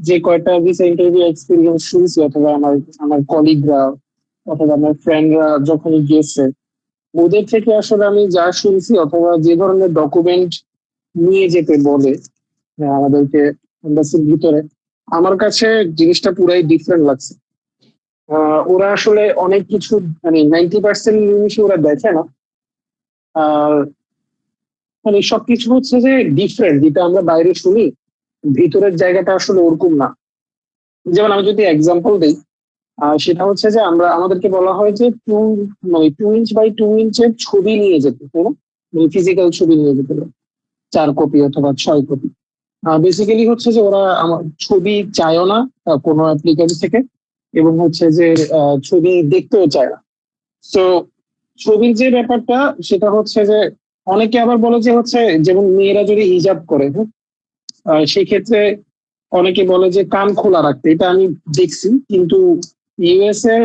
যে কয়টা visa interview experience শুনছি, অথবা আমার আমার কলিগরা অথবা আমার ফ্রেন্ডরা যখন গিয়েছে, ওদের থেকে আসলে আমি যা শুনছি অথবা যে ধরনের ডকুমেন্ট নিয়ে যেতে বলে আমাদেরকে এম্বাসির ভিতরে, আমার কাছে জিনিসটা পুরাই ডিফারেন্ট লাগছে। ওরা আসলে অনেক কিছু, মানে 90% জিনিসই ওরা দেখে না। আর মানে সবকিছু হচ্ছে যে ডিফারেন্ট, যেটা আমরা বাইরে শুনি ভিতরের জায়গাটা আসলে ওরকম না। যেমন আমি যদি এক্সাম্পল দিই, সেটা হচ্ছে যে আমরা আমাদেরকে বলা হয় যে মানে 2 ইঞ্চ বাই 2 ইঞ্চের ছবি নিয়ে যেতে, তাই না? মানে ফিজিক্যাল ছবি নিয়ে যেতে হবে, 4 কপি অথবা 6 কপি। বেসিক্যালি হচ্ছে যে ওরা আমার ছবি চায়ও না কোনো অ্যাপ্লিকেন্ট থেকে, এবং হচ্ছে যে ছবি দেখতেও চায় না। তো ছবির যে ব্যাপারটা, সেটা হচ্ছে যে অনেকে আবার বলে যে হচ্ছে, যেমন মেয়েরা যদি হিজাব করে, হ্যাঁ, সেই ক্ষেত্রে অনেকে বলে যে কান খোলা রাখতে। এটা আমি দেখছি, কিন্তু ইউএস এর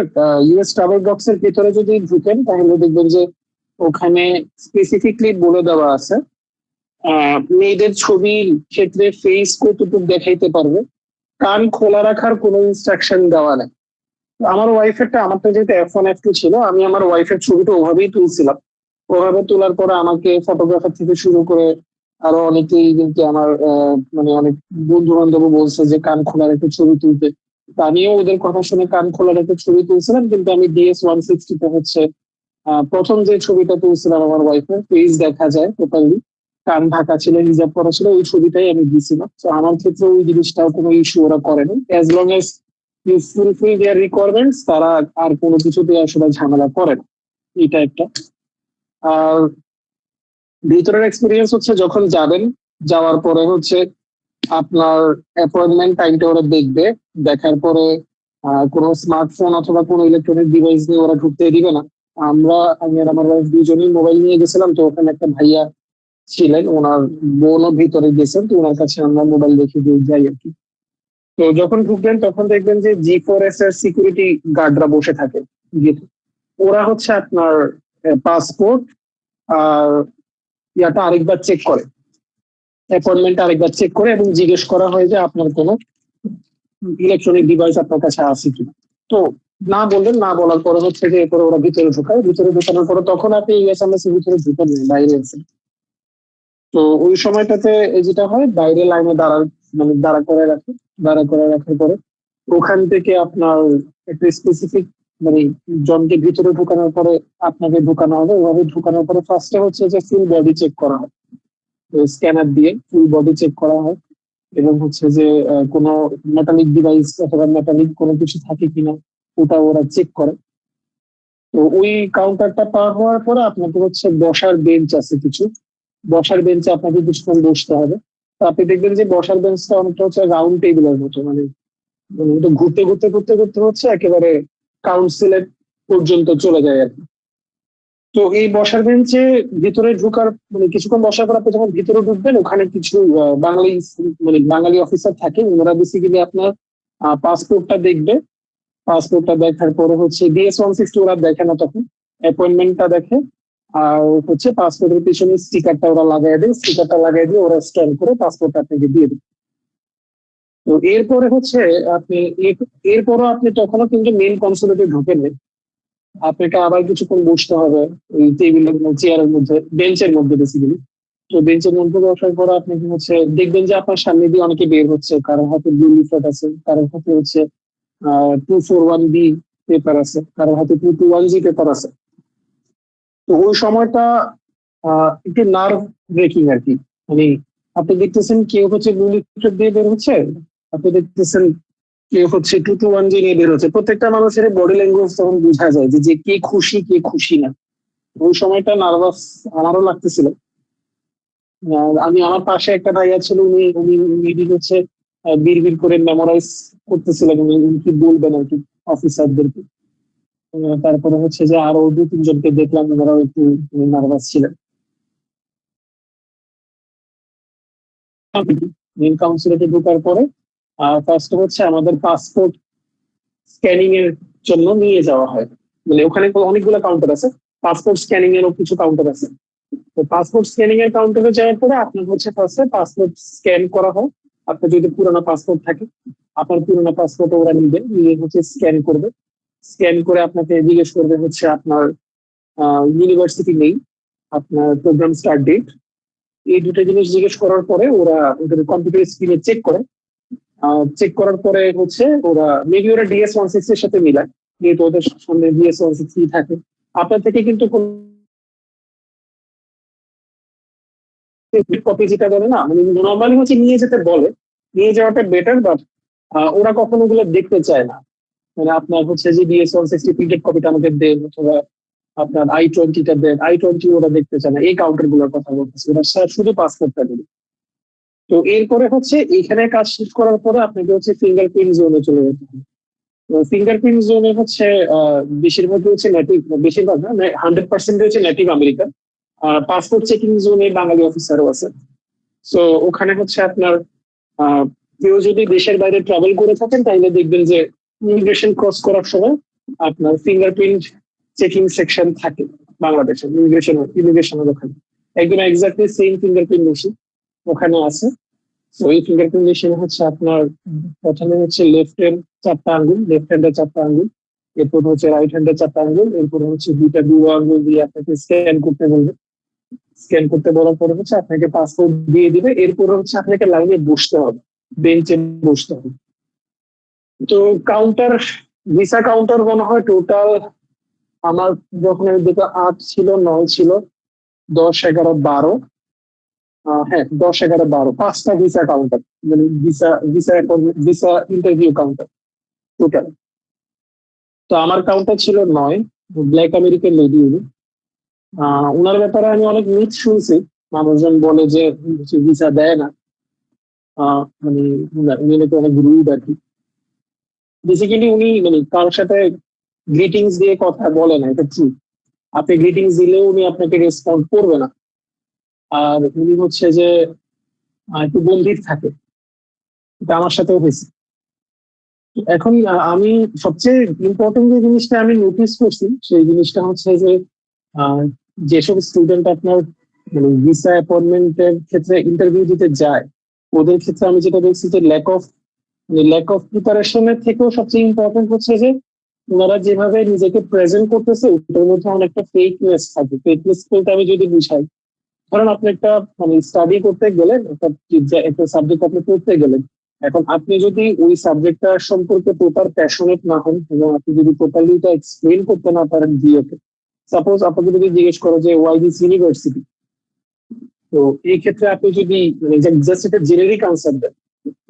ইউএস ট্রাভেল বক্স এর ভিতরে যদি ঢুকেন তাহলে দেখবেন যে ওখানে স্পেসিফিকলি বলে দেওয়া আছে মেয়েদের ছবির ক্ষেত্রে ফেস কতটুকু দেখাইতে পারবে, কান খোলা রাখার কোনো ইনস্ট্রাকশন দেওয়া নেই। আমার ওয়াইফেরটা, আমারটা যেহেতু F1 F2 ছিল, আমি আমার ওয়াইফের ছবিটা ওভাবেই তুলছিলাম। ওভাবে তোলার পরে আমাকে ফটোগ্রাফার থেকে শুরু করে আরো অনেকেই কিন্তু আমার মানে অনেক বন্ধু বান্ধব বলছে যে কান খোলা রেখে ছবি তুলতে। তো আমিও ওদের কথা শুনে কান খোলা রেখে ছবি তুলছিলাম, কিন্তু আমি DS-160-তে হচ্ছে প্রথম যে ছবিটা তুলছিলাম আমার ওয়াইফের ফেস দেখা যায় টোটালি, কান ঢাকা ছিল, হিজাব করা ছিল, ওই ছবিটাই আমি দিছিলাম। তো আমার ক্ষেত্রে ওই জিনিসটাও কোনো ইস্যু ওরা করেনি, as long as you fulfil their requirements, তারা আর কোনো কিছুতে আসলে ঝামেলা করে না। এটা একটা। আর ভিতরের এক্সপিরিয়েন্স হচ্ছে যখন যাবেন, যাওয়ার পরে হচ্ছে আপনার অ্যাপয়েন্টমেন্ট টাইমটা ওরা দেখবে। দেখার পরে কোনো স্মার্টফোন অথবা কোনো ইলেকট্রনিক ডিভাইস নিয়ে ওরা ঢুকতে দিবে না। আমি আর আমার ওয়াইফ দুজনেই মোবাইল নিয়ে গেছিলাম, তো ওখানে একটা ভাইয়া ছিলেন, ওনার বোনও ভিতরে গেছেন, তো ওনার কাছে আমরা মোবাইল রেখে দিয়ে যাই আর কি। তো যখন ঢুকবেন তখন দেখবেন যে G4S এর সিকিউরিটি গার্ডরা বসে থাকে গেটে। ওরা হচ্ছে আপনার পাসপোর্ট আর ইয়াটা আরেকবার চেক করে, অ্যাপয়েন্টমেন্ট আরেকবার চেক করে, এবং জিজ্ঞেস করা হয় যে আপনার কোনো ইলেকট্রনিক ডিভাইস আপনার কাছে আছে কিনা। তো না বললেন, না বলার পরে হচ্ছে যে এরপরে ওরা ভিতরে ঢোকায়। ভিতরে ঢোকানোর পরে তখন আপনি ইউএস এম্বাসির ভিতরে ঢুকেন না, বাইরে আছেন। তো ওই সময়টাতে যেটা হয়, বাইরে লাইনে মানে দাঁড়া করে রাখে। দাঁড়া করে রাখার পরে ওখান থেকে আপনার একটা স্পেসিফিক, মানে জনকে ভিতরে ঢুকানোর পরে আপনাকে ঢুকানো হবে। ওভাবে ঢুকানোর পরে ফার্স্টে হচ্ছে যে ফুল বডি চেক করা হয়, স্ক্যানার দিয়ে ফুল বডি চেক করা হয়, এবং হচ্ছে যে কোনো মেটালিক ডিভাইস অথবা মেটালিক কোনো কিছু থাকে কিনা ওটা ওরা চেক করে। তো ওই কাউন্টারটা পার হওয়ার পরে আপনাকে হচ্ছে বসার বেঞ্চ আছে কিছু, বসার বেঞ্চে আপনাকে কিছুক্ষণ বসতে হবে। তো আপনি দেখবেন যে বসার বেঞ্চটা অনেকটা হচ্ছে রাউন্ড টেবিলের মতো, মানে মানে ওটা ঘুরতে ঘুরতে ঘুরতে ঘুরতে হচ্ছে একেবারে কাউন্সিলের পর্যন্ত চলে যায় আর কি। তো এই বসার বেঞ্চে ভিতরে ঢুকার মানে কিছুক্ষণ বসার পর আপনি যখন ভিতরে ঢুকবেন, ওখানে কিছু বাঙালি, মানে বাঙালি অফিসার থাকে। ওরা বেসিক্যালি আপনার পাসপোর্টটা দেখবে। পাসপোর্টটা দেখার পরে হচ্ছে DS-160 ওরা দেখে না তখন, অ্যাপয়েন্টমেন্টটা দেখে। আর হচ্ছে পাসপোর্টের পিছনে স্টিকারটা ওরা লাগাই দেয়, স্টিকারটা লাগাই দিয়ে ওরা স্ক্যান করে পাসপোর্টটা আপনাকে দিয়ে দেবে। তো এরপরে হচ্ছে আপনি এরপরও আপনি তখনও কিন্তু মেন কনসুলেটে ঢুকেন। আপনাকে আবার কিছুক্ষণ বসতে হবে ওই টেবিলের চেয়ারের মধ্যে, বেঞ্চের মধ্যে বেসিক্যালি। তো বেঞ্চের মধ্যে বসার পর আপনি কি হচ্ছে দেখবেন যে আপনার সামনে দিয়ে অনেকে বের হচ্ছে, কারোর হাতে ব্লু লিফলেট আছে, কারোর হাতে হচ্ছে 241B পেপার আছে, কারোর হাতে 221G পেপার আছে। তো ওই সময়টা একটু নার্ভ ব্রেকিং আর কি। মানে আপনি দেখতেছেন কেউ হচ্ছে ব্লু লিফলেট দিয়ে বের হচ্ছে, আপনি দেখতেছেন কেউ হচ্ছে 221G নিয়ে বের হচ্ছে। প্রত্যেকটা মানুষের বডি ল্যাঙ্গুয়েজ তখন বোঝা যায় যে কে খুশি কে খুশি না। ওই সময়টা নার্ভাস আমারও লাগতেছিল। আমি আমার পাশে একটা ভাইয়া ছিল, উনি উনি উনি হচ্ছে বিড়বিড় করে মেমোরাইজ করতেছিলেন উনি কি বলবেন আর কি অফিসারদেরকে। তারপরে হচ্ছে যে আরো 2-3 জনকে দেখলাম, ওনারাও একটু নার্ভাস ছিলেন। মেন কাউন্সিলেটে ঢোকার পরে ফার্স্ট হচ্ছে আমাদের পাসপোর্ট স্ক্যানিং এর জন্য নিয়ে যাওয়া হয়। মানে ওখানে অনেকগুলো কাউন্টার আছে, পাসপোর্ট স্ক্যানিং এরও কিছু কাউন্টার আছে। তো পাসপোর্ট স্ক্যানিং এর কাউন্টারে যাওয়ার পরে আপনার হচ্ছে ফার্স্টে পাসপোর্ট স্ক্যান করা হয়। আপনার যদি পুরোনো পাসপোর্ট থাকে, আপনার পুরোনো পাসপোর্ট ওরা নিবে, নিয়ে হচ্ছে স্ক্যান করবে। স্ক্যান করে আপনাকে জিজ্ঞেস করবে হচ্ছে আপনার ইউনিভার্সিটি নেই, আপনার প্রোগ্রাম স্টার্ট ডেট, এই দুটো জিনিস জিজ্ঞেস করার পরে ওরা ওদের কম্পিউটার স্ক্রিনে চেক করে। চেক করার পরে হচ্ছে ওরা মেবি ওরা DS-160 এর সাথে মিলায়, যেহেতু ওদের সামনে DS-160 থাকে। আপনার থেকে কিন্তু কপি যেটা বলে না, মানে নর্মালি হচ্ছে নিয়ে যেতে বলে, নিয়ে যাওয়াটা বেটার, বাট ওরা কখনো ওগুলো দেখতে চায় না। মানে আপনার হচ্ছে যে DS-160 প্রিন্টেড কপিটা আমাকে দেন, অথবা আপনার I-20টা দেন, I-20 ওরা দেখতে চায় না, এই কাউন্টার গুলোর কথা বলতেছে, ওরা শুধু পাসপোর্টটা দেবে। তো এরপরে হচ্ছে এখানে কাজ শেষ করার পরে আপনাকে হচ্ছে ফিঙ্গারপ্রিন্ট জোনে চলে যেতে হবে। ফিঙ্গারপ্রিন্ট জোনে হচ্ছে বেশিরভাগই হচ্ছে নেটিভ, বেশিরভাগ না, 100% হচ্ছে নেটিভ আমেরিকান। আর পাসপোর্ট চেকিং জোনে বাঙালি অফিসারও আছে। সো ওখানে হচ্ছে আপনার কেউ যদি দেশের বাইরে ট্রাভেল করে থাকেন তাহলে দেখবেন যে ইমিগ্রেশন ক্রস করার সময় আপনার ফিঙ্গারপ্রিন্ট চেকিং সেকশন থাকে বাংলাদেশে, ইমিগ্রেশনের ওখানে একদম এক্স্যাক্টলি সেম ফিঙ্গারপ্রিন্ট মেশিন ওখানে আছে। তো এই ফিঙ্গারপ্রিন্ট মেশিন হচ্ছে আপনার প্রথমে হচ্ছে লেফট হ্যান্ডের 4টা আঙ্গুল, এরপর হচ্ছে রাইট হ্যান্ডের 4টা আঙ্গুল, এরপর হচ্ছে দুইটা বুড়ো আঙ্গুল দিয়ে আপনাকে স্ক্যান করতে বলবে। স্ক্যান করতে বলার পরে হচ্ছে আপনাকে পাসপোর্ট দিয়ে দিবে, এরপর হচ্ছে আপনাকে লাইনে বসতে হবে, বেঞ্চে বসতে হবে। তো কাউন্টার, ভিসা কাউন্টার মনে হয় টোটাল আমার যখন দিকে 8 ছিল, 9 ছিল, 10, 11, 12, হ্যাঁ 10, 11, 12, 5টা ভিসা কাউন্টার, মানে visa visa visa interview counter total. তো আমার কাউন্টার ছিল 9, ব্ল্যাক আমেরিকান লেডি উনি। ওনার ব্যাপারে আমি অনেক মিথ শুনছি, মানুষজন বলে যে ভিসা দেয় না, মানে উনি নাকি অনেক রুড আর কি। বেসিক্যালি উনি মানে কারোর সাথে গ্রিটিংস দিয়ে কথা বলে না, এটা ট্রু। আপনি গ্রিটিংস দিলেও উনি আপনাকে রেসপন্ড করবে না। আর উনি হচ্ছে যে একটু গম্ভীর থাকে, এটা আমার সাথেও হয়েছে। এখন আমি সবচেয়ে ইম্পর্টেন্ট যে জিনিসটা আমি নোটিস করছি সেই জিনিসটা হচ্ছে যে আহ, যেসব স্টুডেন্ট আপনার মানে ভিসা অ্যাপয়েন্টমেন্টের ক্ষেত্রে ইন্টারভিউ দিতে যায়, ওদের ক্ষেত্রে আমি যেটা দেখছি যে ল্যাক অফ প্রিপারেশনের থেকেও সবচেয়ে ইম্পর্টেন্ট হচ্ছে যে ওনারা যেভাবে নিজেকে প্রেজেন্ট করতেছে ওটার মধ্যে অনেকটা ফেকনেস থাকে। ফেকনেস বলতে আমি যদি বুঝাই, ধরেন আপনি একটা মানে স্টাডি করতে গেলেন, একটা সাবজেক্ট আপনি পড়তে গেলেন, এখন আপনি যদি ওই সাবজেক্টটা সম্পর্কে প্রপার প্যাশনেট না হন এবং আপনি যদি প্রপারলি এটা এক্সপ্লেন করতে না পারেন বিয়েতে, সাপোজ আপনাকে যদি জিজ্ঞেস করো যে ওয়াই দিস ইউনিভার্সিটি, তো এই ক্ষেত্রে আপনি যদি মানে জাস্ট একটা জেনেরিক আনসার দেন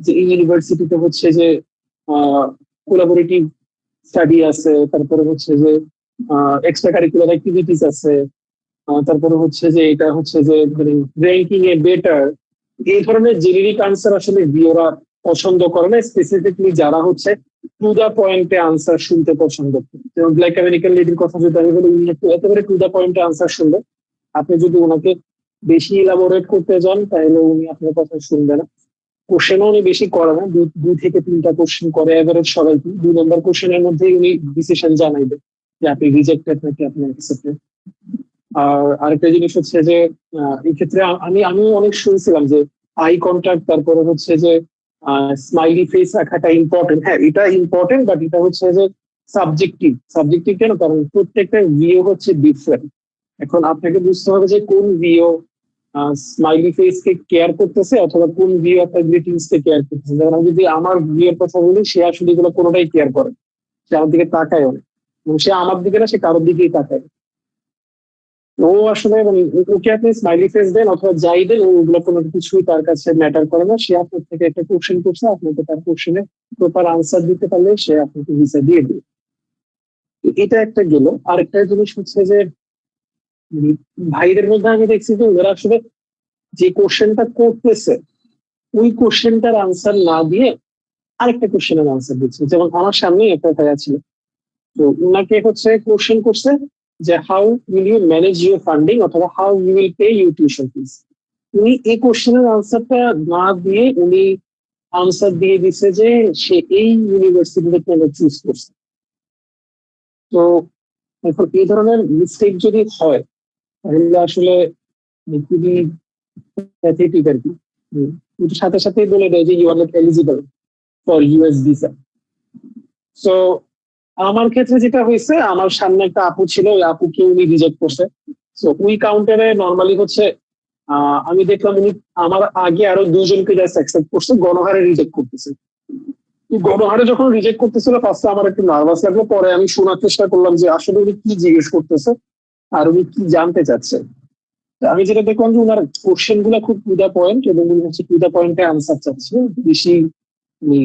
যে এই ইউনিভার্সিটিতে হচ্ছে যে কোলাবোরেটিভ স্টাডি আছে, তারপরে হচ্ছে যে এক্সট্রা কারিকুলার অ্যাক্টিভিটিস আছে, তারপরে হচ্ছে যে এটা হচ্ছে যে মানে র্যাঙ্কিং এ বেটার, এই ধরনের জেনেরিক আনসার আসলে ভিওরা পছন্দ করে না, স্পেসিফিকলি যারা হচ্ছে টু দা পয়েন্টে আনসার শুনতে পছন্দ করে। যেমন ব্ল্যাক আমেরিকান লেডির কথা যদি আমি বলি, উনি একটু একেবারে টু দা পয়েন্টে আনসার শুনবে। আপনি যদি ওনাকে বেশি ইলাবোরেট করতে যান তাহলে উনি আপনার কথা শুনবে না। কোশ্চেনও উনি বেশি করে না, 2 থেকে 3টা কোশ্চেন করে এভারেজ সবাইকে, 2 নম্বর কোশ্চেনের মধ্যেই উনি ডিসিশন জানাইবে যে আপনি রিজেক্টেড নাকি আপনি অ্যাকসেপ্টেড। আর আরেকটা জিনিস হচ্ছে যে এই ক্ষেত্রে আমি অনেক শুনছিলাম যে আই কন্ট্যাক্ট, তারপরে হচ্ছে যে স্মাইলি ফেস রাখাটা ইম্পর্টেন্ট। হ্যাঁ এটা ইম্পর্টেন্ট, বাট এটা হচ্ছে যে সাবজেক্টিভ। সাবজেক্টিভ কেন? কারণ প্রত্যেকটা ভিও হচ্ছে ডিফারেন্ট। এখন আপনাকে বুঝতে হবে যে কোন ভিও স্মাইলি ফেস কে কেয়ার করতেছে অথবা কোন ভিও আপনার গ্রিটিংস কে কেয়ার করতেছে। যেমন আমি যদি আমার ভিওর কথা বলি, সে আসলে এগুলো কোনোটাই কেয়ার করে, সে আমার দিকে তাকায় অনেক, এবং সে আমার দিকে না, সে কারোর দিকেই তাকায়। ও আসলে মানে ওকে আপনি স্মাইলি ফেস দেন অথবা যাই দেন, ওগুলো কোনো কিছুই তার কাছে ম্যাটার করে না। সে আপনার থেকে একটা কোশ্চেন করছে, আপনাকে তার কোশ্চেনে প্রপার আনসার দিতে পারলে সে আপনাকে ভিসা দিয়ে দিবে। এটা একটা গেল। আরেকটা জিনিস হচ্ছে যে উম, ভাইদের মধ্যে আমি দেখছি যে ওরা আসলে যে কোশ্চেনটা করতেছে ওই কোশ্চেনটার আনসার না দিয়ে আরেকটা কোশ্চেনের আনসার দিচ্ছে। যেমন আমার সামনেই একটা ভাইয়া ছিল, তো উনাকে হচ্ছে কোশ্চেন করছে যে how will you manage your funding অথবা how you will pay your tuition fees. উনি এই কোশ্চেনের আনসারটা না দিয়ে উনি আনসার দিয়ে দিছে যে সে এই ইউনিভার্সিটিতে কেন চুজ করছে। তো এখন এই ধরনের মিস্টেক যদি হয় তাহলে আসলে খুবই প্যাথেটিক আর কি। কিন্তু সাথে সাথেই বলে দেয় যে you are not eligible for US visa. So আমার ক্ষেত্রে যেটা হয়েছে, আমার সামনে একটা আপু ছিল, ওই আপুকে উনি রিজেক্ট করছে। সো ওই কাউন্টারে নর্মালি হচ্ছে আমি দেখলাম উনি আমার আগে আরো দুজনকে জাস্ট অ্যাকসেপ্ট করছে, গণহারে রিজেক্ট করতেছে। গণহারে যখন রিজেক্ট করতেছিল ফার্স্টে আমার একটু নার্ভাস লাগলো, পরে আমি শোনার চেষ্টা করলাম যে আসলে উনি কি জিজ্ঞেস করতেছে আর উনি কি জানতে চাচ্ছে। আমি যেটা দেখলাম যে ওনার কোশ্চেন গুলা খুব টু দা পয়েন্ট, এবং উনি হচ্ছে টু দা পয়েন্টে আনসার চাচ্ছে, বেশি উনি,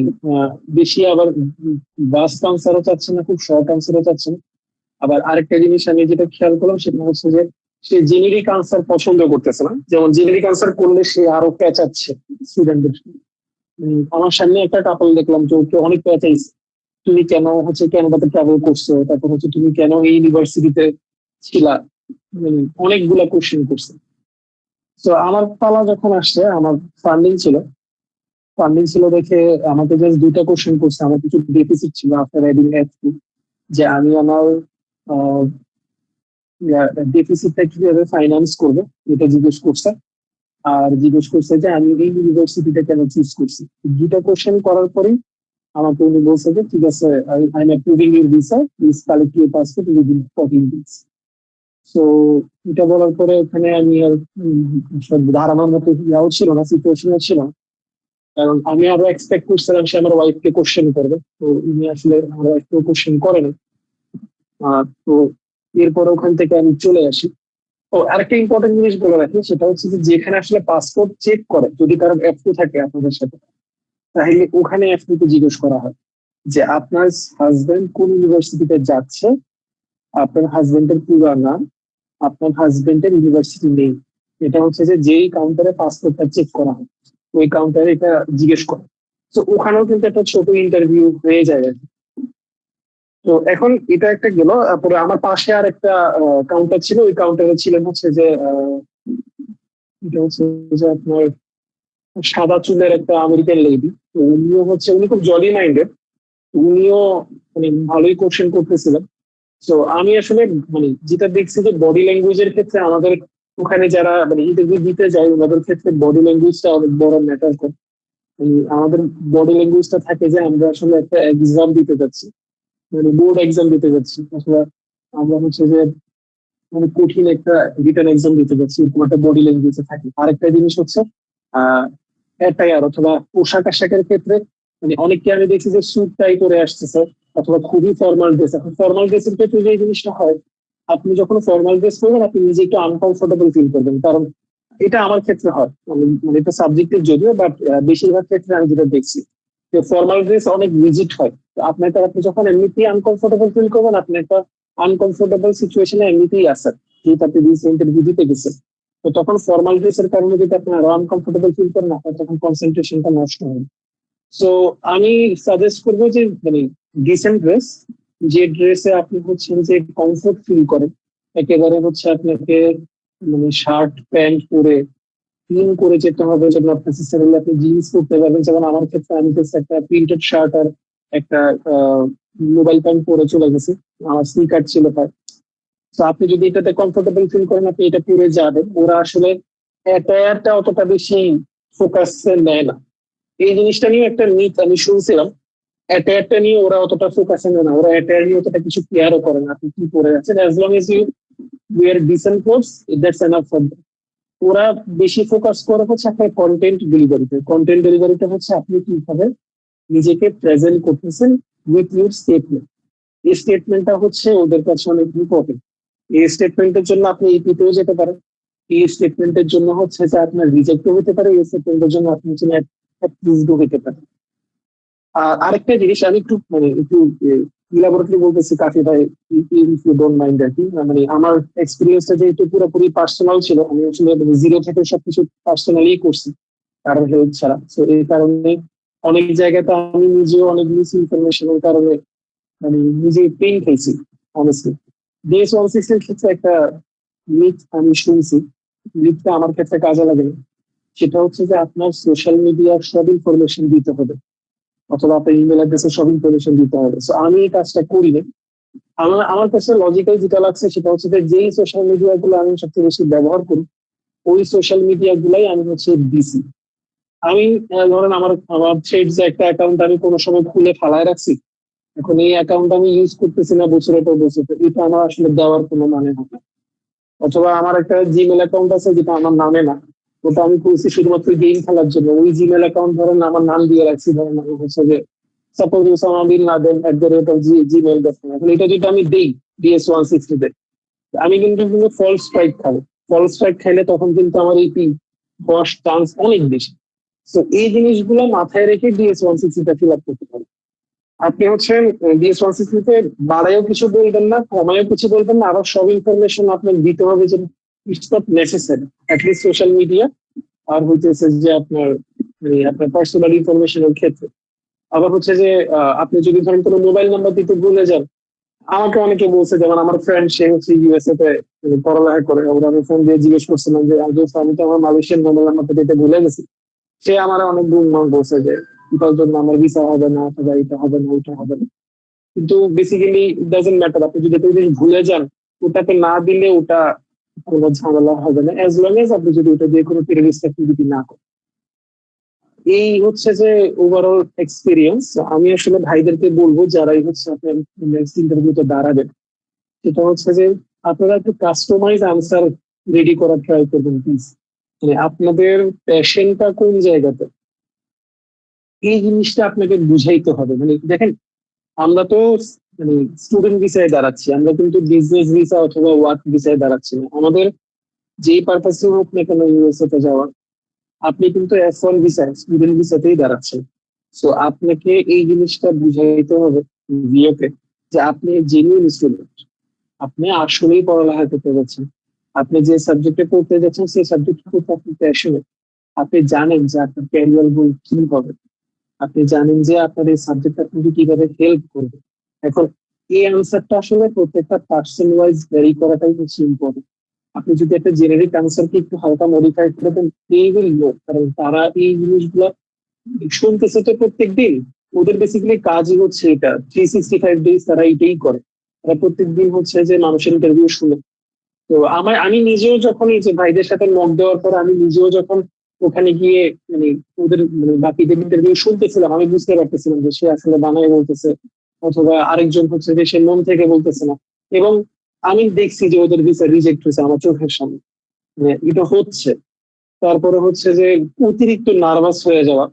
বেশি আবার বাস্ট আনসারও চাচ্ছে না, খুব শর্ট আনসারও চাচ্ছে না। আবার আরেকটা জিনিস আমি যেটা খেয়াল করলাম সেটা হচ্ছে যে সে জেনেরিক আনসার পছন্দ করতেছে না, যেমন জেনেরিক আনসার করলে সে আরো পেঁচাচ্ছে স্টুডেন্টদের। আমার সামনে একটা কাপল দেখলাম যে ওকে অনেক পেঁচাইছে, তুমি কেন হচ্ছে ক্যানাডাতে ট্রাভেল করছো, তারপর হচ্ছে তুমি কেন এই ইউনিভার্সিটিতে ছিলা, অনেকগুলা কোশ্চেন করছে। তো আমার পালা যখন আসছে, আমার ফান্ডিং ছিল, দেখে আমাকে জাস্ট দুইটা কোশ্চেন করছে। আমার কিছু ডেফিসিট ছিল আফটার অ্যাডিং এফ2, যে আমি আমার ডেফিসিটটা কিভাবে ফাইন্যান্স করবো এটা জিজ্ঞেস করছে। আর জিজ্ঞেস করছে যে আমি এই ইউনিভার্সিটিটা কেন চুজ করছি। দুটা কোশ্চেন করার পরেই আমাকে উনি বলছে যে ঠিক আছে, I am approving your visa, please collect your passport within 14 days. So এটা বলার পরে ওখানে আমি আর ধারণার মতো ইয়াও ছিল না, সিচুয়েশনও ছিল না। কারণ আমি আরো এক্সপেক্ট করছিলাম সে আমার ওয়াইফকে কোশ্চেন করবে, তো উনি আসলে আমার ওয়াইফকে কোশ্চেন করে না। তো এরপর ওখান থেকে আমি চলে আসি। ও আরেকটা ইম্পর্টেন্ট জিনিস বলে রাখি, সেটা হচ্ছে যে যেখানে আসলে পাসপোর্ট চেক করে, যদি কারো এফ2 থাকে আপনাদের সাথে, তাহলে ওখানে এফ2 তে জিজ্ঞেস করা হয় যে আপনার হাজবেন্ড কোন ইউনিভার্সিটিতে যাচ্ছে, আপনার হাজবেন্ডের পুরো নাম, আপনার হাজবেন্ডের ইউনিভার্সিটি নেই। এটা হচ্ছে যে যেই কাউন্টারে পাসপোর্টটা চেক করা হয় ওই কাউন্টারে এটা জিজ্ঞেস করে। তো ওখানেও কিন্তু একটা ছোট ইন্টারভিউ হয়ে যায় আর কি। তো এখন এটা একটা গেল, তারপরে আমার পাশে আর একটা কাউন্টার ছিল, ওই কাউন্টারে ছিলেন হচ্ছে যে এটা হচ্ছে যে আপনার সাদা চুলের একটা আমেরিকান লেডি। তো উনিও হচ্ছে, উনি খুব জলি মাইন্ডেড, উনিও মানে ভালোই কোশ্চেন করতেছিলেন। তো আমি আসলে মানে যেটা দেখছি যে বডি ল্যাঙ্গুয়েজের ক্ষেত্রে আমাদের ওখানে যারা মানে ইন্টারভিউ দিতে যায় ওনাদের ক্ষেত্রে বডি ল্যাঙ্গুয়েজটা অনেক বড় ম্যাটার করে। আমাদের বডি ল্যাঙ্গুয়েজটা থাকে যে আমরা আসলে একটা এক্সাম দিতে যাচ্ছি, মানে বোর্ড এক্সাম দিতে যাচ্ছি, আসলে আমরা হচ্ছে যে মানে কঠিন একটা রিটার্ন এক্সাম দিতে যাচ্ছি, এরকম একটা বডি ল্যাঙ্গুয়েজ থাকে। আরেকটা জিনিস হচ্ছে আহ অ্যাটায়ার অথবা পোশাক আশাকের ক্ষেত্রে, মানে অনেককে আমি দেখছি যে স্যুট টাই করে আসতেছে অথবা খুবই ফর্মাল ড্রেস। এখন ফর্মাল ড্রেসের ক্ষেত্রে যে জিনিসটা হয়, আপনি যখন ফর্মাল ড্রেস পরবেন আপনি নিজে একটু আনকমফোর্টেবল ফিল করবেন, কারণ এটা আমার ক্ষেত্রে হয়, মানে এটা সাবজেক্টিভ যদিও, বাট বেশিরভাগ ক্ষেত্রে আমি যেটা দেখছি যে ফর্মাল ড্রেস অনেক রিজিড হয়। তো আপনাকে, আপনি যখন এমনিতেই আনকমফোর্টেবল ফিল করবেন, আপনি একটা আনকমফোর্টেবল সিচুয়েশনে এমনিতেই আছেন, যেহেতু আপনি ইন্টারভিউ দিতে গেছেন। তো তখন ফর্মাল ড্রেসের কারণে যদি আপনি আরো আনকমফোর্টেবল ফিল করেন, আপনার তখন কনসেন্ট্রেশনটা নষ্ট হবে। সো আমি সাজেস্ট করবো যে মানে ডিসেন্ট ড্রেস, যে ড্রেসে আপনি হচ্ছেন যে কমফোর্ট ফিল করেন। একেবারে হচ্ছে আপনাকে মানে শার্ট প্যান্ট পরে ক্লিন করে যেতে হবে, যেন নেসেসারিলি আপনি জিন্স পরতে পারবেন। যেমন আমার ক্ষেত্রে আমি জাস্ট একটা প্রিন্টেড শার্ট আর একটা মোবাইল প্যান্ট পরে চলে গেছি, আমার স্নিকার ছিল তার। তো আপনি যদি এটাতে কমফোর্টেবল ফিল করেন আপনি এটা পরে যাবেন। ওরা আসলে অ্যাটায়ারটা অতটা বেশি ফোকাস নেয় না। এই জিনিসটা নিয়ে একটা মিথ আমি শুনছিলাম, অ্যাটায়ারটা নিয়ে ওরা অতটা ফোকাসে নেয় না, ওরা অ্যাটায়ার নিয়ে অতটা কিছু কেয়ারও করে না, আপনি কি পরে আছেন, as long as you wear decent clothes that's enough for them. ওরা বেশি ফোকাস করে হচ্ছে আপনার কন্টেন্ট ডেলিভারিতে। কন্টেন্ট ডেলিভারিতে হচ্ছে আপনি কিভাবে নিজেকে প্রেজেন্ট করতেছেন উইথ ইউর স্টেটমেন্ট। এই স্টেটমেন্টটা হচ্ছে ওদের কাছে অনেক ইম্পর্টেন্ট। এই স্টেটমেন্টের জন্য আপনি ইপিতেও যেতে পারেন, এই স্টেটমেন্টের জন্য হচ্ছে যে আপনার রিজেক্টও হতে পারে, এই স্টেটমেন্টের জন্য আপনি হচ্ছে অ্যাপ্রুভডও হতে পারে। আর আরেকটা জিনিস আমি একটু মানে একটু ইলাবোরেটলি বলতেছি কাফি ভাই, ইফ ইউ ডোন্ট মাইন্ড আর কি। মানে আমার এক্সপিরিয়েন্সটা যেহেতু পুরোপুরি পার্সোনাল ছিল, আমি আসলে জিরো থেকে সবকিছু পার্সোনালি করছি কারোর হেল্প ছাড়া। তো এই কারণে অনেক জায়গাতে আমি নিজেও অনেক মিস ইনফরমেশনের কারণে মানে নিজে পেন খাইছি অনেস্টলি। ডিএস 160 ক্ষেত্রে একটা মিথ আমি শুনছি, মিথটা আমার ক্ষেত্রে কাজে লাগে না। সেটা হচ্ছে যে আপনার সোশ্যাল মিডিয়ার সব ইনফরমেশন দিতে হবে, অথবা আপনার ইমেল অ্যাড্রেসে সব ইনফরমেশন দিতে হবে। সো আমি এই কাজটা করি না। আমার কাছে লজিক্যাল যেটা লাগছে সেটা হচ্ছে যে যেই সোশ্যাল মিডিয়া গুলো আমি সবচেয়ে বেশি ব্যবহার করি ওই সোশ্যাল মিডিয়া গুলাই আমি হচ্ছে দিছি। আমি ধরেন আমার আমার থ্রেডস একটা অ্যাকাউন্ট আমি কোনো সময় খুলে ফালায় রাখছি, এখন এই অ্যাকাউন্ট আমি ইউজ করতেছি না বছরের পর বছর, তো এটা আমার আসলে দেওয়ার কোনো মানে হয় না। অথবা আমার একটা জিমেল অ্যাকাউন্ট আছে যেটা আমার নামে না, ওটা আমি খুলছি শুধুমাত্র গেম খেলার জন্য, ওই জিমেল অ্যাকাউন্ট ধরেন আমার নাম দিয়ে রাখছি, ধরেন আমি হচ্ছে যে suppose Osama bin Laden @gmail.com, এখন এটা যদি আমি দেই DS-160 আমি কিন্তু ফলস স্ট্রাইক খাবো। ফলস স্ট্রাইক খাইলে তখন কিন্তু আমার এই পি হওয়ার চান্স অনেক বেশি। তো এই জিনিসগুলো মাথায় রেখে DS-160টা ফিল আপ করতে পারি। আপনি হচ্ছেন DS-160-তে বাড়াইও কিছু বলবেন না, কমায়ও কিছু বলবেন না, আবার সব ইনফরমেশন আপনার দিতে হবে যে it's not necessary, at least social media আর হইতেছে যে আপনার আপনার পার্সোনাল ইনফরমেশনের ক্ষেত্রে। আবার হচ্ছে যে আপনি যদি ধরেন কোনো মোবাইল নাম্বার দিতে ভুলে যান, আমাকে অনেকে বলছে, যেমন আমার ফ্রেন্ড সে হচ্ছে ইউএসএ তে পড়ালেখা করে, ওরা আমি ফোন দিয়ে জিজ্ঞেস করছিলাম যে আগে আমি তো আমার মালয়েশিয়ান মোবাইল নাম্বারটা দিতে ভুলে গেছি। সে আমার অনেক গুণমান বলছে যে এটার জন্য আমার ভিসা হবে না, অথবা এটা হবে না, ওইটা হবে না। কিন্তু বেসিক্যালি ডাজেন্ট ম্যাটার, আপনি যদি একটা জিনিস ভুলে যান, ওটাকে না দিলে ওটা কোনো ঝামেলা হবে না, অ্যাজ লং এজ আপনি যদি ওটা দিয়ে কোনো টেররিস্ট অ্যাক্টিভিটি না করেন। এই হচ্ছে যে ওভারঅল এক্সপিরিয়েন্স। আমি আসলে ভাইদেরকে বলবো যারাই হচ্ছে আপনার ইন্টারভিউতে দাঁড়াবেন, সেটা হচ্ছে যে আপনারা একটু কাস্টমাইজ আনসার রেডি করার ট্রাই করবেন প্লিজ। মানে আপনাদের প্যাশনটা কোন জায়গাতে, এই জিনিসটা আপনাকে বুঝাইতে হবে। মানে দেখেন, আমরা তো মানে স্টুডেন্ট ভিসায় দাঁড়াচ্ছি, আমরা কিন্তু বিজনেস ভিসা অথবা ওয়ার্ক ভিসায় দাঁড়াচ্ছি না। আমাদের যেই পারপাসে হোক না কেন ইউএসএ তে যাওয়ার, আপনি কিন্তু F1 ভিসায় স্টুডেন্ট ভিসাতেই দাঁড়াচ্ছেন। সো আপনাকে এই জিনিসটা বুঝাইতে হবে ভিওকে যে আপনি জেনুইন স্টুডেন্ট, আপনি আসলেই পড়ালেখা করতে যাচ্ছেন, আপনি যে সাবজেক্টে পড়তে যাচ্ছেন সেই সাবজেক্ট করতে আপনি প্যাশনেট, আপনি জানেন যে আপনার ক্যারিয়ার গোল কি হবে, আপনি জানেন যে আপনার এই সাবজেক্ট আপনাকে কিভাবে হেল্প করবে। এখন এই অ্যান্সারটা আসলে প্রত্যেকটা পার্সন ওয়াইজ ভ্যারি করাটাই হচ্ছে ইম্পর্টেন্ট। আপনি যদি একটা জেনারিক অ্যান্সারকে একটু হালকা মডিফাই করে দেন, এই উইল নো, কারণ তারা এই জিনিসগুলো শুনতেছে তো প্রত্যেকদিন। ওদের বেসিক্যালি কাজই হচ্ছে এটা, 365 ডেজ তারা এটাই করে। তারা প্রত্যেকদিন হচ্ছে যে মানুষের ইন্টারভিউ শুনে। তো আমি নিজেও যখন এই যে ভাইদের সাথে মক দেওয়ার পর আমি নিজেও যখন ওখানে গিয়ে মানে ওদের মানে বাকিদের ইন্টারভিউ শুনতেছিলাম, আমি বুঝতে পারতেছিলাম যে সে আসলে বানায় বলতেছে, অথবা আরেকজন হচ্ছে যে সে মন থেকে বলতেছে না। এবং আমি দেখছি যে ওদের ভিসা রিজেক্ট হয়েছে আমার চোখের সামনে, মানে এটা হচ্ছে। তারপরে হচ্ছে যে অতিরিক্ত নার্ভাস হয়ে যাওয়া,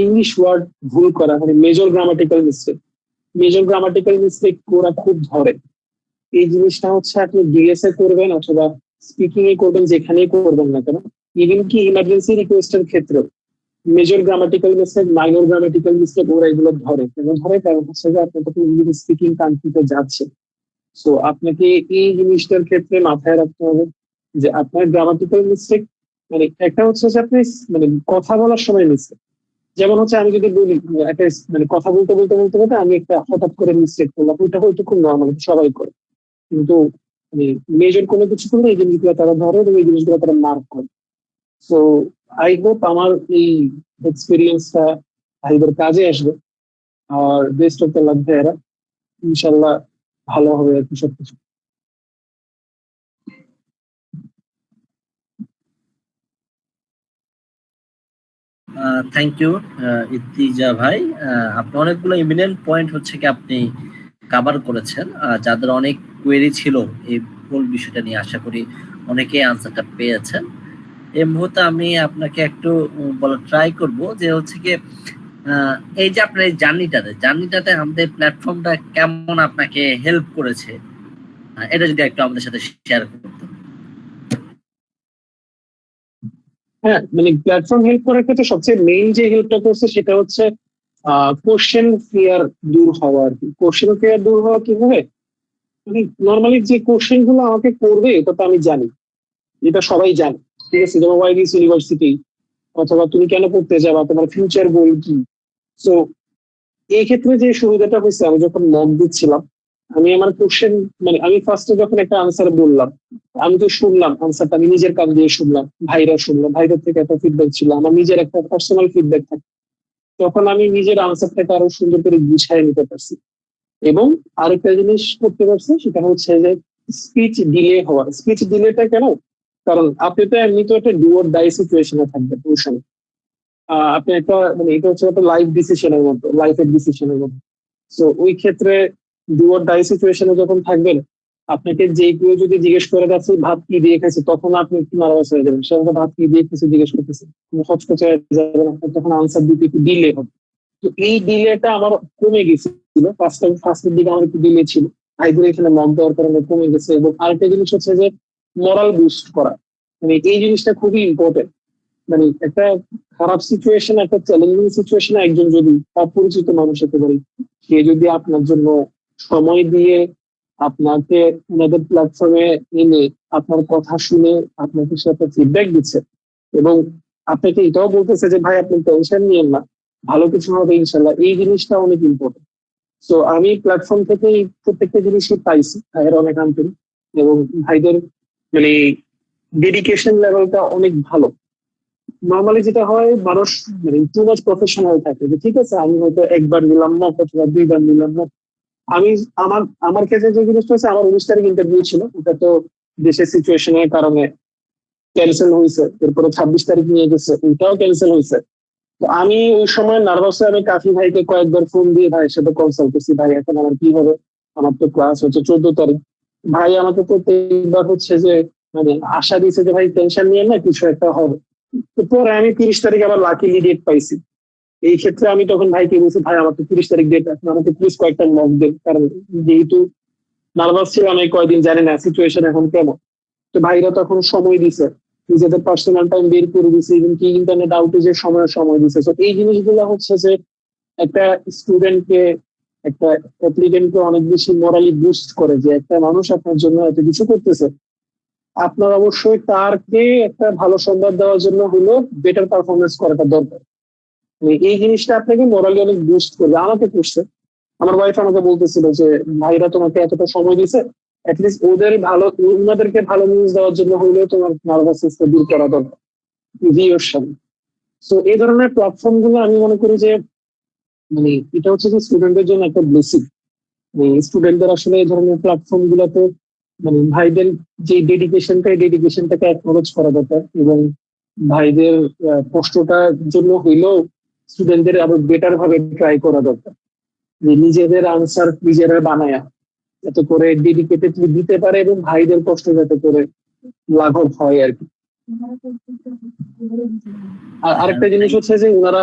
ইংলিশ ওয়ার্ড ভুল করা, মানে মেজর গ্রামাটিক্যাল মিস্টেক ওরা খুব ধরে। এই জিনিসটা হচ্ছে আপনি ডিএসএ করবেন অথবা স্পিকিং এ করবেন, যেখানেই করবেন না কেন, ইভেন কি ইমার্জেন্সি রিকোয়েস্টের ক্ষেত্রে major grammatical mistake, minor grammatical mistake ওরা এগুলো ধরে। কেন ধরে? কারণ হচ্ছে যে আপনি তখন ইংলিশ স্পিকিং কান্ট্রিতে যাচ্ছে। সো আপনাকে এই জিনিসটার ক্ষেত্রে মাথায় রাখতে হবে যে আপনার গ্রামাটিক্যাল মিস্টেক, মানে একটা হচ্ছে যে আপনি মানে কথা বলার সময় মিস্টেক, যেমন হচ্ছে আমি যদি বলি একটা মানে কথা বলতে বলতে বলতে বলতে আমি একটা হঠাৎ করে মিস্টেক করলাম, ওইটা হয়তো খুব নর্মাল, সবাই করে। কিন্তু মানে মেজর কোনো কিছু করলে এই জিনিসগুলো তারা ধরে এবং এই জিনিসগুলো তারা মার্ক করে। সো আই হোপ আমার এই এক্সপিরিয়েন্সটা ভাইদের কাজে আসবে। আর বেস্ট অফ দ্য লাক ভাইয়েরা, ইনশাল্লাহ ভালো হবে আর কি সবকিছু। থ্যাংক ইউ ইতিজা ভাই। আপনি অনেকগুলো ইমিনেন্ট পয়েন্ট হচ্ছে কি আপনি কাভার করেছেন। যাদের অনেক কোয়েরি ছিল এই ফুল বিষয়টা নিয়ে, আশা করি অনেকেই আনসারটা পেয়েছেন। এই মুহূর্তে আমি আপনাকে একটু বলা ট্রাই করব যে হচ্ছে কি এই যে আপনার এই জার্নিটাতে আমাদের প্ল্যাটফর্মটা কেমন আপনাকে হেল্প করেছে, এটা যদি একটু আমাদের সাথে শেয়ার করতেন। হ্যাঁ, মানে প্ল্যাটফর্ম হেল্প করার ক্ষেত্রে সবচেয়ে মেইন যে হেল্পটা করছে সেটা হচ্ছে কোশ্চেন ফিয়ার দূর হওয়া আর কি। কোশ্চেন ফিয়ার দূর হওয়া কিভাবে, মানে নর্মালি যে কোশ্চেন গুলো আমাকে করবে এটা তো আমি জানি, এটা সবাই জানে, ঠিক আছে? যেমন ওয়াই দিস ইউনিভার্সিটি, অথবা তুমি কেন পড়তে যাবা, তোমার ফিউচার গোল কি। সো এই ক্ষেত্রে যে সুবিধাটা হয়েছে, আমি যখন মক দিচ্ছিলাম আমি আমার কোশ্চেন মানে আমি ফার্স্টে যখন একটা আনসার বললাম, আমি তো শুনলাম আনসারটা, আমি নিজের কান দিয়ে শুনলাম, ভাইরা শুনলাম, ভাইদের থেকে একটা ফিডব্যাক ছিল, আমার নিজের একটা পার্সোনাল ফিডব্যাক থাকে, তখন আমি নিজের আনসারটাকে আরো সুন্দর করে গুছিয়ে নিতে পারছি। এবং আরেকটা জিনিস করতে পারছি, সেটা হচ্ছে যে স্পিচ ডিলে হওয়া। স্পিচ ডিলেটা কেন? কারণ আপনি তো এমনি তো একটা ডু অর ডাই সিচুয়েশনে থাকবেন ওই সময়। আপনি একটা মানে এটা হচ্ছে একটা লাইফ ডিসিশনের মতো, লাইফের ডিসিশনের মতো। তো ওই ক্ষেত্রে ডু অর ডাই সিচুয়েশনে যখন থাকবেন, আপনাকে যে কেউ যদি জিজ্ঞেস করে যাচ্ছে ভাত কি দিয়ে খেয়েছে, তখন আপনি একটু নার্ভাস হয়ে যাবেন। সে আমাকে ভাত কি দিয়ে খেয়েছে জিজ্ঞেস করতেছে, হচকচে যাবেন, আপনার তখন আনসার দিতে একটু ডিলে হবে। তো এই ডিলেটা আমার কমে গেছিল, ফার্স্টের দিকে আমার একটু ডিলে ছিল, ভাইদের এখানে মক দেওয়ার কারণে কমে গেছে। এবং আরেকটা জিনিস হচ্ছে যে মরাল বুস্ট করা, মানে এই জিনিসটা খুবই ইম্পর্টেন্ট। মানে একটা খারাপ সিচুয়েশন, একটা চ্যালেঞ্জিং সিচুয়েশনে একজন যদি অপরিচিত মানুষ হতে পারে, সে যদি আপনার জন্য সময় দিয়ে আপনাকে ওনাদের প্ল্যাটফর্মে এনে আপনার কথা শুনে আপনাকে সে একটা ফিডব্যাক দিচ্ছে, এবং আপনাকে এটাও বলতেছে যে ভাই আপনি টেনশন নিয়েন না, ভালো কিছু হবে ইনশাল্লাহ, এই জিনিসটা অনেক ইম্পর্টেন্ট। তো আমি প্ল্যাটফর্ম থেকে এই প্রত্যেকটা জিনিসই পাইছি, ভাইয়ের অনেক আন্তরিক, এবং ভাইদের মানে ডেডিকেশন লেভেলটা অনেক ভালো। নর্মালি যেটা হয়, মানুষ মানে টু মাচ প্রফেশনাল থাকে, যে ঠিক আছে আমি হয়তো একবার নিলাম না অথবা দুইবার নিলাম না। আমি আমার আমার ক্ষেত্রে যে জিনিসটা হচ্ছে, আমার 19 তারিখ ইন্টারভিউ ছিল, ওটা তো দেশের সিচুয়েশনের কারণে ক্যান্সেল হয়েছে। এরপরে 26 তারিখ নিয়ে গেছে, ওইটাও ক্যান্সেল হয়েছে। তো আমি ওই সময় নার্ভাস হয়ে আমি কাফি ভাইকে কয়েকবার ফোন দিয়ে ভাইয়ের সাথে কনসাল্ট করছি, ভাই এখন আমার কি হবে, আমার তো ক্লাস হচ্ছে 14 তারিখ। ভাই আমাকে প্রত্যেকবার হচ্ছে যে মানে আশা দিয়েছে যে ভাই টেনশন নিয়ে না, কিছু একটা হবে। তো পরে আমি 30 তারিখ আবার লাকিলি ডেট পাইছি। এই ক্ষেত্রে আমি তখন ভাইকে বলছি, ভাই আমার তো 30 তারিখ ডেট আছে, আমাকে প্লিজ কয়েকটা মক দেন, কারণ যেহেতু নার্ভাস ছিলাম এই কয়দিন, জানি না সিচুয়েশন এখন কেমন। তো ভাইরা তখন সময় দিছে, নিজেদের পার্সোনাল টাইম বের করে দিছে, ইভেন কি ইন্টারনেট আউটেজের সময় দিছে। তো এই জিনিসগুলো হচ্ছে যে একটা স্টুডেন্টকে, একটা অ্যাপ্লিকেন্টকে অনেক বেশি মোরালি বুস্ট করে, যে একটা মানুষ আপনার জন্য এত কিছু করতেছে, আপনার অবশ্যই তারকে একটা ভালো সংবাদ দেওয়ার জন্য হলো বেটার পারফরমেন্স করাটা দরকার। মানে এই জিনিসটা আপনাকে মোরালি অনেক বুস্ট করবে। আমাকে করছে, আমার ওয়াইফ আমাকে বলতেছিল যে ভাইরা তোমাকে এতটা সময় দিছে, অ্যাটলিস্ট ওদের ভালো, ওনাদেরকে ভালো নিউজ দেওয়ার জন্য হলেও তোমার নার্ভাসনেসটা দূর করা দরকার, ভিওর সামনে। তো এই ধরনের প্ল্যাটফর্ম গুলো আমি মনে করি যে মানে এটা হচ্ছে যে স্টুডেন্টদের জন্য একটা ব্লেসিং। স্টুডেন্টদের আসলে এই ধরনের প্ল্যাটফর্ম গুলোতে মানে ভাইদের যে ডেডিকেশনটা, এই ডেডিকেশনটাকে অ্যাকনোলেজ করা দরকার, এবং ভাইদের কষ্টটার জন্য হইলেও স্টুডেন্টদের আরো বেটার ভাবে ট্রাই করা দরকার, যে নিজেদের আনসার নিজেরা বানায়া যাতে করে ডেডিকেটেডলি দিতে পারে, এবং ভাইদের কষ্ট যাতে করে লাঘব হয় আর কি। আর আরেকটা জিনিস হচ্ছে যে ওনারা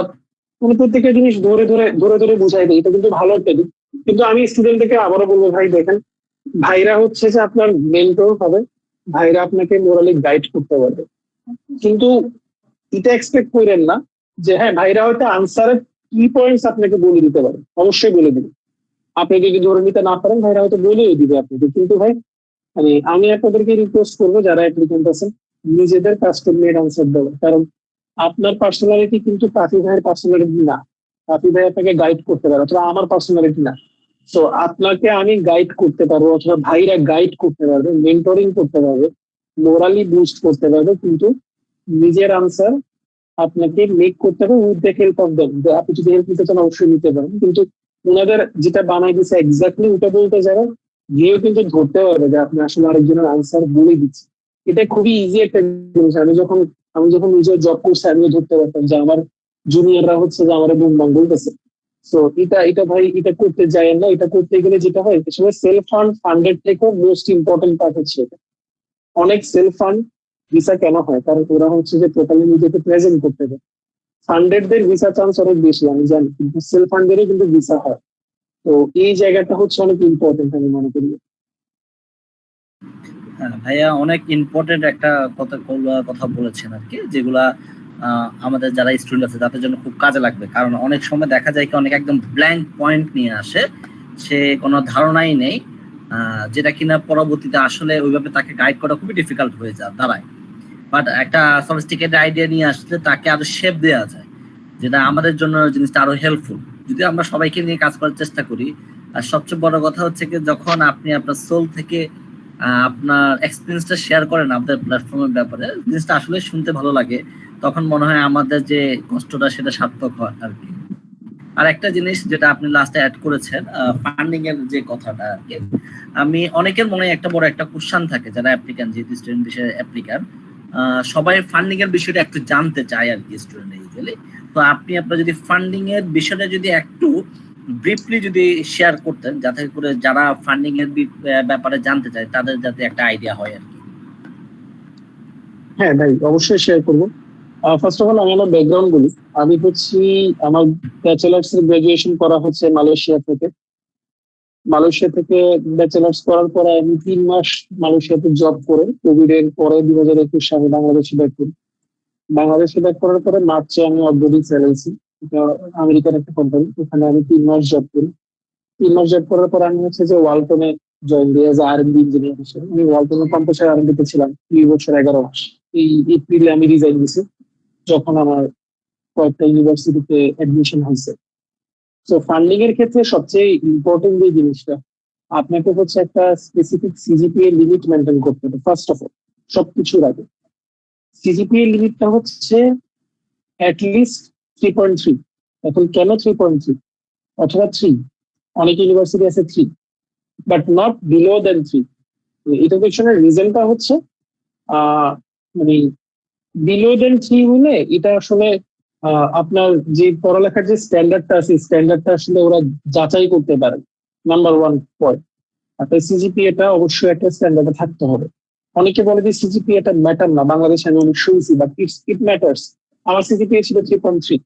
মানে প্রত্যেকটা জিনিস ধরে ধরে ধরে ধরে বুঝাই দেয়, এটা কিন্তু ভালো একটা দিক। কিন্তু আমি স্টুডেন্টদেরকে আবারও বলবো, ভাই দেখেন, ভাইরা হচ্ছে যে আপনার মেন্টর হবে, ভাইরা আপনাকে মোরালি গাইড করতে পারবে, কিন্তু এটা এক্সপেক্ট করেন না যে হ্যাঁ ভাইরা হয়তো আনসারের কি পয়েন্টস আপনাকে বলে দিতে পারে, অবশ্যই বলে দিবে। আপনি যদি ধরে নিতে না পারেন, ভাইরা হয়তো বলেও দিবে আপনাকে, কিন্তু ভাই মানে আমি আপনাদেরকে রিকোয়েস্ট করবো যারা অ্যাপ্লিকেন্ট আছেন, নিজেদের কাস্টম মেড আনসার দেওয়া। কারণ আপনার পার্সোনালিটি কিন্তু কাফি ভাইয়ের পার্সোনালিটি না। কাফি ভাই আপনাকে গাইড করতে পারে, অথবা আমার পার্সোনালিটি না। তো আপনাকে আমি গাইড করতে পারবো, অথবা ভাইরা গাইড করতে পারবে, মেন্টরিং করতে পারবে, মোরালি বুস্ট করতে পারবে, কিন্তু নিজের আনসার আপনাকে মেক করতে হবে with the help of them. আপনি যদি হেল্প নিতে চান অবশ্যই নিতে পারেন, কিন্তু ওনাদের যেটা বানাই দিচ্ছে এক্স্যাক্টলি ওটা বলতে যাবেন, গিয়েও কিন্তু ধরতে পারবে যে আপনি আসলে আরেকজনের আনসার বলে দিচ্ছে। এটা খুবই ইজি একটা জিনিস। আমি যখন নিজের জব করছি, আমিও ধরতে পারতাম যে আমার জুনিয়ররা হচ্ছে যে আমার বুমবাং বলতেছে। তো এটা ভাই এটা করতে যায় না, এটা করতে গেলে যেটা হয় আসলে সেলফ ফান্ডেড থেকেও মোস্ট ইম্পর্টেন্ট পার্ট হচ্ছে এটা। অনেক সেলফ ফান্ড ভিসা কেন হয়, কারণ ওরা হচ্ছে যে টোটালি নিজেকে প্রেজেন্ট করতে পারে। ফান্ডেডদের ভিসা চান্স অনেক বেশি আমি জানি, কিন্তু সেলফ ফান্ডেরও কিন্তু ভিসা হয়। তো এই জায়গাটা হচ্ছে অনেক ইম্পর্টেন্ট আমি মনে করি। হ্যাঁ ভাইয়া, অনেক ইম্পর্টেন্ট একটা কথা বলেছেন আর কি, যেগুলা আমাদের যারা স্টুডেন্ট আছে তাদের জন্য খুব কাজে লাগবে। কারণ অনেক সময় দেখা যায় কি অনেক একদম ব্ল্যাঙ্ক পয়েন্ট নিয়ে আসে, সে কোনো ধারণাই নেই, যেটা কিনা পরবর্তীতে আসলে ওইভাবে তাকে গাইড করা খুবই ডিফিকাল্ট হয়ে দাঁড়ায়। বাট একটা সফিস্টিকেটেড আইডিয়া নিয়ে আসলে তাকে আরো শেপ দেওয়া যায়, যেটা আমাদের জন্য জিনিসটা আরো হেল্পফুল যদি আমরা সবাইকে নিয়ে কাজ করার চেষ্টা করি। আর সবচেয়ে বড় কথা হচ্ছে কি, যখন আপনি আপনার সোল থেকে আপনার এক্সপিরিয়েন্সটা শেয়ার করেন আমাদের প্ল্যাটফর্মের ব্যাপারে, জিনিসটা আসলে শুনতে ভালো লাগে, তখন মনে হয় আমাদের যে কষ্টটা সেটা সার্থক হয় আর কি। আর একটা জিনিস যেটা আপনি লাস্টে অ্যাড করেছেন, ফান্ডিং এর যে কথাটা আর কি, আমি অনেকের মনে একটা বড় একটা কোশ্চেন থাকে যারা অ্যাপ্লিক্যান্ট, যেহেতু স্টুডেন্ট বিষয়ে অ্যাপ্লিক্যান্ট, সবাই ফান্ডিং এর বিষয়টা একটু জানতে চায় আর কি স্টুডেন্ট ইউজুয়ালি। তো আপনি আপনার যদি ফান্ডিং এর বিষয়টা যদি একটু ব্রিফলি যদি শেয়ার করতেন, যাতে করে যারা ফান্ডিং এর ব্যাপারে জানতে চায় তাদের যাতে একটা আইডিয়া হয় আর কি। হ্যাঁ ভাই, অবশ্যই শেয়ার করবো। ফার্স্ট অফ অল আমি আমার ব্যাকগ্রাউন্ড বলি। আমি হচ্ছি, আমার ব্যাচেলার্স এর গ্রাজুয়েশন করা হচ্ছে মালয়েশিয়া থেকে। ব্যাচেলার্স করার পরে আমি 3 মাস মালয়েশিয়াতে জব করে কোভিড এর পরে 2021 সালে বাংলাদেশে ব্যাক করি। বাংলাদেশে ব্যাক করার পরে মার্চে আমি অবডিক্স এলএলসি, এটা আমেরিকার একটা কোম্পানি, ওখানে আমি 3 মাস জব করি। 3 মাস জব করার পর আমি হচ্ছে যে ওয়ালটনে জয়েন দিই এজ আর&ডি ইঞ্জিনিয়ার হিসেবে। আমি ওয়ালটনের কম্পিউটার আর&ডি তে ছিলাম 2 বছর 11 মাস। এই এপ্রিলে আমি রিজাইন দিছি যখন আমার কয়েকটা ইউনিভার্সিটিতে অ্যাডমিশন হয়েছে। তো ফান্ডিং এর ক্ষেত্রে সবচেয়ে ইম্পর্টেন্ট যে জিনিসটা, আপনাকে হচ্ছে একটা স্পেসিফিক সিজিপিএ লিমিট মেনটেন করতে হবে ফার্স্ট অফ অল। সবকিছুর আগে সিজিপিএ লিমিটটা হচ্ছে অ্যাটলিস্ট 3.3। এখন কেন 3.3 অথবা 3, অনেক ইউনিভার্সিটি আছে 3, বাট নট বিলো দেন 3। এটা পেছনের রিজনটা হচ্ছে মানে বিলো দেন 3 হলে এটা আসলে আপনার যে পড়ালেখার যে স্ট্যান্ডার্ডটা আছে, স্ট্যান্ডার্ডটা আসলে ওরা যাচাই করতে পারে। Number 1 point. আপনার সিজিপিএটা অবশ্যই একটা স্ট্যান্ডার্ডে থাকতে হবে। অনেকে বলে যে সিজিপিএটা ম্যাটার না, বাংলাদেশে আমি অনেক শুনছি, বাট ইট ম্যাটার্স। আমার সিজিপিএ ছিল 3.3।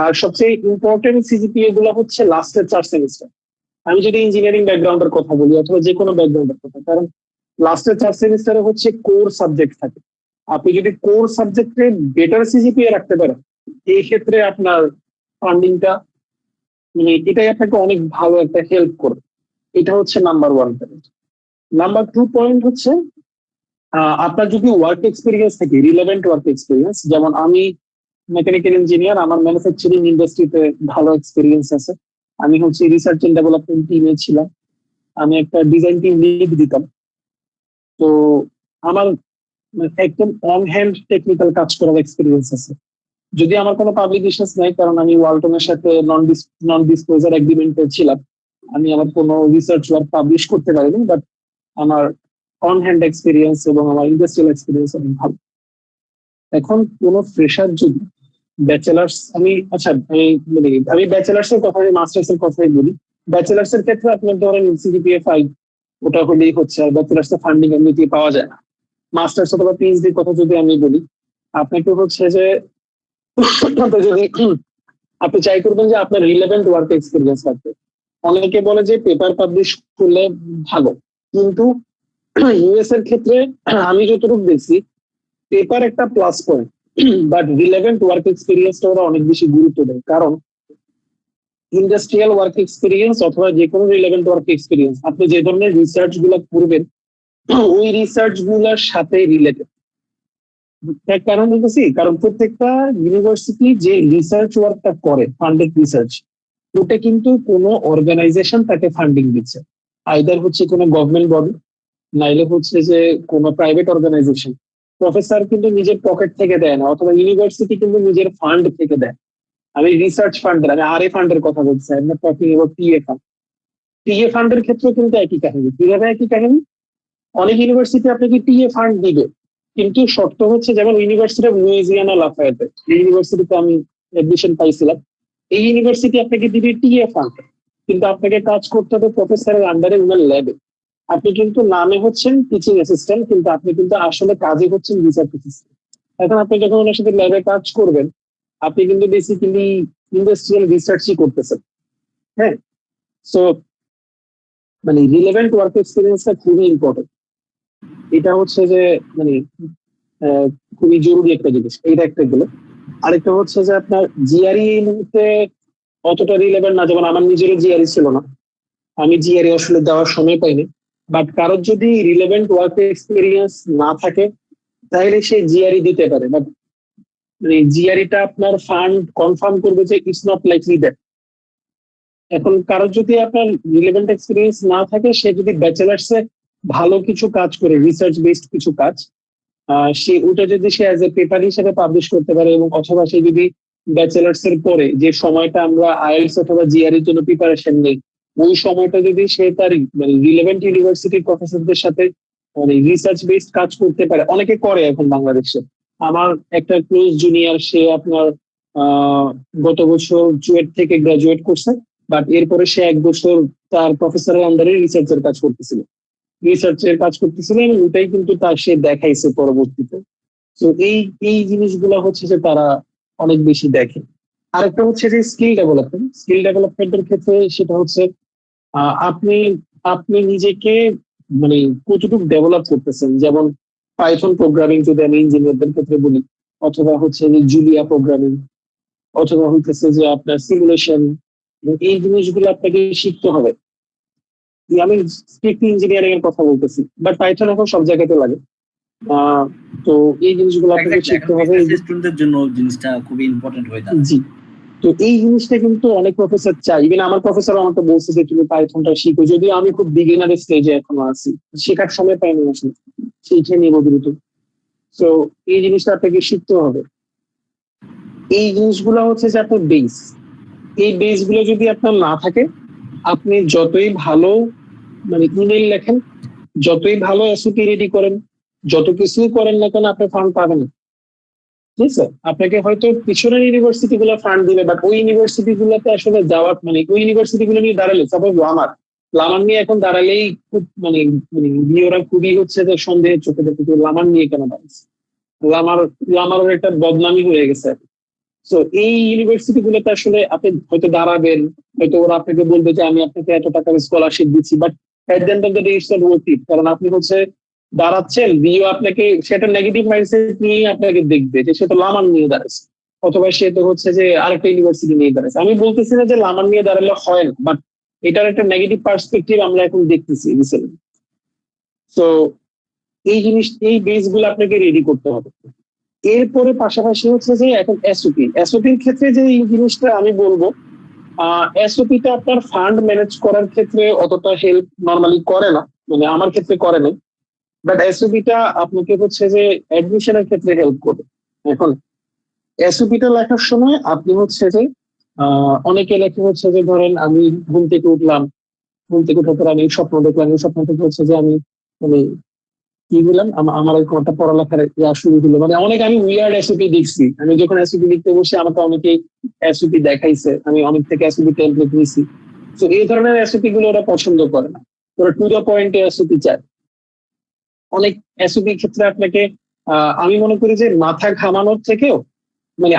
আর সবচেয়ে ইম্পর্টেন্ট সিজিপিএ গুলো হচ্ছে লাস্টের 4 সেমিস্টার। আমি যদি ইঞ্জিনিয়ারিং ব্যাকগ্রাউন্ডের কথা বলি অথবা যে কোনো ব্যাকগ্রাউন্ডের কথা, কারণ লাস্টের 4 সেমিস্টারে হচ্ছে কোর সাবজেক্ট থাকে। আপনি যদি কোর সাবজেক্টে বেটার সিজিপিএ রাখতে পারেন, এই ক্ষেত্রে আপনার ফান্ডিংটা মানে এটাই আপনাকে অনেক ভালো একটা হেল্প করবে। এটা হচ্ছে নাম্বার 1 পয়েন্ট। নাম্বার 2 পয়েন্ট হচ্ছে আপনার যদি ওয়ার্ক এক্সপিরিয়েন্স থাকে, রিলেভেন্ট ওয়ার্ক এক্সপিরিয়েন্স, যেমন আমি মেকানিক্যাল ইঞ্জিনিয়ার, আমার ম্যানুফ্যাকচারিং ইন্ডাস্ট্রিতে ভালো এক্সপিরিয়েন্স আছে। আমি হচ্ছে রিসার্চ এন্ড ডেভেলপমেন্ট টিমে ছিলাম, আমি একটা ডিজাইন টিম লিড দিতাম। তো আমার একদম অন হ্যান্ড টেকনিক্যাল কাজ করার এক্সপিরিয়েন্স আছে। যদি আমার কোনো পাবলিকেশন নাই, কারণ আমি ওয়ালটনের সাথে নন ডিসক্লোজার এগ্রিমেন্টে ছিলাম, আমি আমার কোনো রিসার্চ ওয়ার্ক পাবলিশ করতে পারিনি, বাট আমার অন হ্যান্ড এক্সপিরিয়েন্স এবং আমার ইন্ডাস্ট্রিয়াল এক্সপিরিয়েন্স অনেক ভালো। এখন কোনো ফ্রেশার যদি ব্যাচেলার্স, আমি ব্যাচেলার্স এর কথা, আমি মাস্টার্স এর কথাই বলি। ব্যাচেলার্স এর ক্ষেত্রে আপনার ধরেন সিজিপিএ 5 ওটা হলেই হচ্ছে, আর ব্যাচেলার্স এর ফান্ডিং এমনিতে পাওয়া যায় না। মাস্টার্স অথবা পিএইচডির কথা যদি আমি বলি, আপনাকে হচ্ছে যে যদি আপনি চাই করবেন যে আপনার রিলেভেন্ট ওয়ার্ক এক্সপিরিয়েন্স থাকবে। অনেকে বলে যে পেপার পাবলিশ করলে ভালো, কিন্তু ইউএস এর ক্ষেত্রে আমি যতটুকু দেখছি পেপার একটা plus point, but relevant work এক্সপিরিয়েন্সটা ওরা অনেক বেশি গুরুত্ব দেয়। কারণ ইন্ডাস্ট্রিয়াল ওয়ার্ক এক্সপিরিয়েন্স অথবা যে কোনো রিলেভেন্ট ওয়ার্ক এক্সপিরিয়েন্স, আপনি যে ধরনের রিসার্চ গুলো করবেন ওই রিসার্চ গুলার সাথে রিলেটেড। তার কারণ বলতেছি, কারণ প্রত্যেকটা ইউনিভার্সিটি যে রিসার্চ ওয়ার্কটা করে, ফান্ডেড রিসার্চ, ওটা কিন্তু কোনো অর্গানাইজেশন তাকে ফান্ডিং দিচ্ছে। আইদার হচ্ছে কোনো গভর্নমেন্ট বডি, নাইলে হচ্ছে যে কোনো প্রাইভেট অর্গানাইজেশন। প্রফেসর কিন্তু নিজের পকেট থেকে দেয় না, অথবা ইউনিভার্সিটি কিন্তু নিজের ফান্ড থেকে দেয়। আমি রিসার্চ ফান্ডের, আমি আর এ ফান্ডের কথা বলছি, আমি talking about TA fund. TA ফান্ডের ক্ষেত্রেও কিন্তু একই কাহিনী। কিভাবে একই কাহিনী? অনেক ইউনিভার্সিটি আপনাকে টিএ ফান্ড দিবে, কিন্তু শর্ত হচ্ছে, যেমন ইউনিভার্সিটি অফ লুইজিয়ানা লাফায়েতে, এই ইউনিভার্সিটিতে আমি অ্যাডমিশন পাইছিলাম। এই ইউনিভার্সিটি আপনাকে দিবে টিএ ফান্ড, কিন্তু আপনাকে কাজ করতে হবে প্রফেসরের আন্ডারে, উনার ল্যাবে। আপনি কিন্তু নামে হচ্ছেন টিচিং অ্যাসিস্ট্যান্ট, কিন্তু আপনি কিন্তু আসলে কাজে হচ্ছেন রিসার্চ অ্যাসিস্ট্যান্ট। এখন আপনি যখন ওনার সাথে ল্যাবে কাজ করবেন, আপনি কিন্তু বেসিক্যালি ইন্ডাস্ট্রিয়াল রিসার্চই করতেছেন। হ্যাঁ, সো মানে রিলেভেন্ট ওয়ার্ক এক্সপিরিয়েন্সটা খুবই ইম্পর্টেন্ট। এটা হচ্ছে যে মানে খুবই জরুরি একটা জিনিস। এইটা একটা গেলো। আরেকটা হচ্ছে যে আপনার জিআরই এই মুহূর্তে অতটা রিলেভেন্ট না, যেমন আমার নিজেরও জিআরই ছিল না, আমি জিআরই আসলে দেওয়ার সময় পাইনি। বাট কারোর যদি রিলেভেন্ট ওয়ার্ক এক্সপিরিয়েন্স না থাকে, তাহলে সে জিআরই দিতে পারে। বাট মানে জিআরইটা আপনার ফান্ড কনফার্ম করবে যে ইটস নট লাইকলি দ্যাট। এখন কারোর যদি আপনার রিলেভেন্ট এক্সপিরিয়েন্স না থাকে, সে যদি ব্যাচেলার্সে ভালো কিছু কাজ করে, রিসার্চ বেসড কিছু কাজ, সে ওটা যদি সে অ্যাজ এ পেপার হিসেবে পাবলিশ করতে পারে, এবং অথবা সে যদি ব্যাচেলার্স এর পরে যে সময়টা আমরা আইএলটিএস অথবা জিআরই জন্য প্রিপারেশন নেই, ওই সময়টা যদি সে তার মানে রিলেভেন্ট ইউনিভার্সিটির প্রফেসরদের সাথে মানে রিসার্চ বেসড কাজ করতে পারে, অনেকে করে এখন বাংলাদেশে। আমার একটা ক্লোজ জুনিয়র, সে আপনার আহ গত বছর চুয়েট থেকে গ্রাজুয়েট করছে, বাট এরপরে সে 1 বছর তার প্রফেসরের আন্ডারে রিসার্চের কাজ করতেছিল। এবং ওটাই কিন্তু তার সে দেখাইছে পরবর্তীতে। তো এই জিনিসগুলো হচ্ছে যে তারা অনেক বেশি দেখে। আরেকটা হচ্ছে যে স্কিল ডেভেলপমেন্টের ক্ষেত্রে সেটা হচ্ছে আপনি আপনি নিজেকে মানে কতটুকু ডেভেলপ করতেছেন। যেমন পাইথন প্রোগ্রামিং যদি আমি ইঞ্জিনিয়ারদের ক্ষেত্রে বলি, অথবা হচ্ছে যে জুলিয়া প্রোগ্রামিং, অথবা হইতেছে যে আপনার সিমুলেশন, এই জিনিসগুলো আপনাকে শিখতে হবে। আমি স্ট্রিক্টলি ইঞ্জিনিয়ারিং এর কথা বলতেছি, বাট পাইথন এখন সব জায়গাতে লাগে। আহ, তো এই জিনিসগুলো আপনাকে শিখতে হবে। স্টুডেন্টদের জন্য জিনিসটা খুবই ইম্পর্টেন্ট হয়ে দাঁড়ায়। জি, তো এই জিনিসটা কিন্তু অনেক প্রফেসর চাই। ইভেন আমার প্রফেসর আমাকে বলছে যে তুমি পাইথনটা শিখো, যদিও আমি খুব বিগিনার স্টেজে এখনো আছি, শেখার সময় পাইনি আসলে, শিখে নিব দ্রুত। তো এই জিনিসটা আপনাকে শিখতে হবে। এই জিনিসগুলো হচ্ছে যে আপনার বেস। এই বেস গুলো যদি আপনার না থাকে, আপনি যতই ভালো ইমেল লেখেন, যতই ভালো এসওপি রেডি করেন, যত কিছু করেন না কেন, আপনি ফান্ড পাবেন না। ঠিক আছে, আপনাকে হয়তো পিছনের ইউনিভার্সিটি গুলো ফান্ড দিবে, বাট ওই ইউনিভার্সিটি গুলোতে আসলে যাওয়ার ওই ইউনিভার্সিটি গুলো নিয়ে দাঁড়ালে, সাপোজ লামার নিয়ে এখন দাঁড়ালেই খুব ওরা খুবই হচ্ছে যে সন্দেহের চোখে দেখে লামার নিয়ে কেন দাঁড়াচ্ছে। লামার লামার একটা বদনামি হয়ে গেছে। তো এই ইউনিভার্সিটি গুলোতে আসলে আপনি হয়তো দাঁড়াবেন, হয়তো ওরা আপনাকে বলবে যে আমি আপনাকে এত টাকার স্কলারশিপ দিচ্ছি, but at the end of the day it's not worth it. কারণ আপনি হচ্ছে দাঁড়াচ্ছেন, দিয়েও আপনাকে সেটা নেগেটিভ মাইন্ডসেট নিয়ে আপনাকে দেখবে যে সে তো লামান নিয়ে দাঁড়াচ্ছে, অথবা সে তো হচ্ছে যে আরেকটা ইউনিভার্সিটি নিয়ে দাঁড়াচ্ছে। আমি বলতেছি না যে লামান নিয়ে দাঁড়ালে হয় না, বাট এটার একটা নেগেটিভ পার্সপেক্টিভ আমরা এখন দেখতেছি রিসেন্টলি। তো এই বেস গুলো আপনাকে রেডি করতে হবে। এরপরে পাশাপাশি হচ্ছে যে এখন এসওপির ক্ষেত্রে যে এই জিনিসটা আমি বলবো, এসওপিটা আপনার ফান্ড ম্যানেজ করার ক্ষেত্রে অতটা হেল্প নর্মালি করে না, আমার ক্ষেত্রে করে না। বাট এসওপিটা আপনাকে হচ্ছে যে অ্যাডমিশনের ক্ষেত্রে হেল্প করবে। এখন এসওপিটা লেখার সময় আপনি হচ্ছে যে অনেকে লেখে হচ্ছে যে ধরেন আমি ঘুম থেকে উঠলাম, ঘুম থেকে উঠার পর আমি স্বপ্ন দেখলাম, এই স্বপ্ন থেকে হচ্ছে যে আমি মানে কি বললাম, আমার একটা পড়ালেখার শুরু হলো। অনেক আমি উইয়ার্ড এসওপি দেখছি। আমি যখন এসওপি লিখতে বসে আমাকে অনেকেই এসওপি দেখাইছে, আমি অনেক থেকে এসওপি টেমপ্লেট নিয়েছি। তো এই ধরনের এসওপি গুলো ওরা পছন্দ করে না, ওরা টু দ্য পয়েন্ট এসওপি চায়। অনেক এসওপি ক্ষেত্রে আপনাকে আমি মনে করি যে মাথা ঘামানোর থেকেও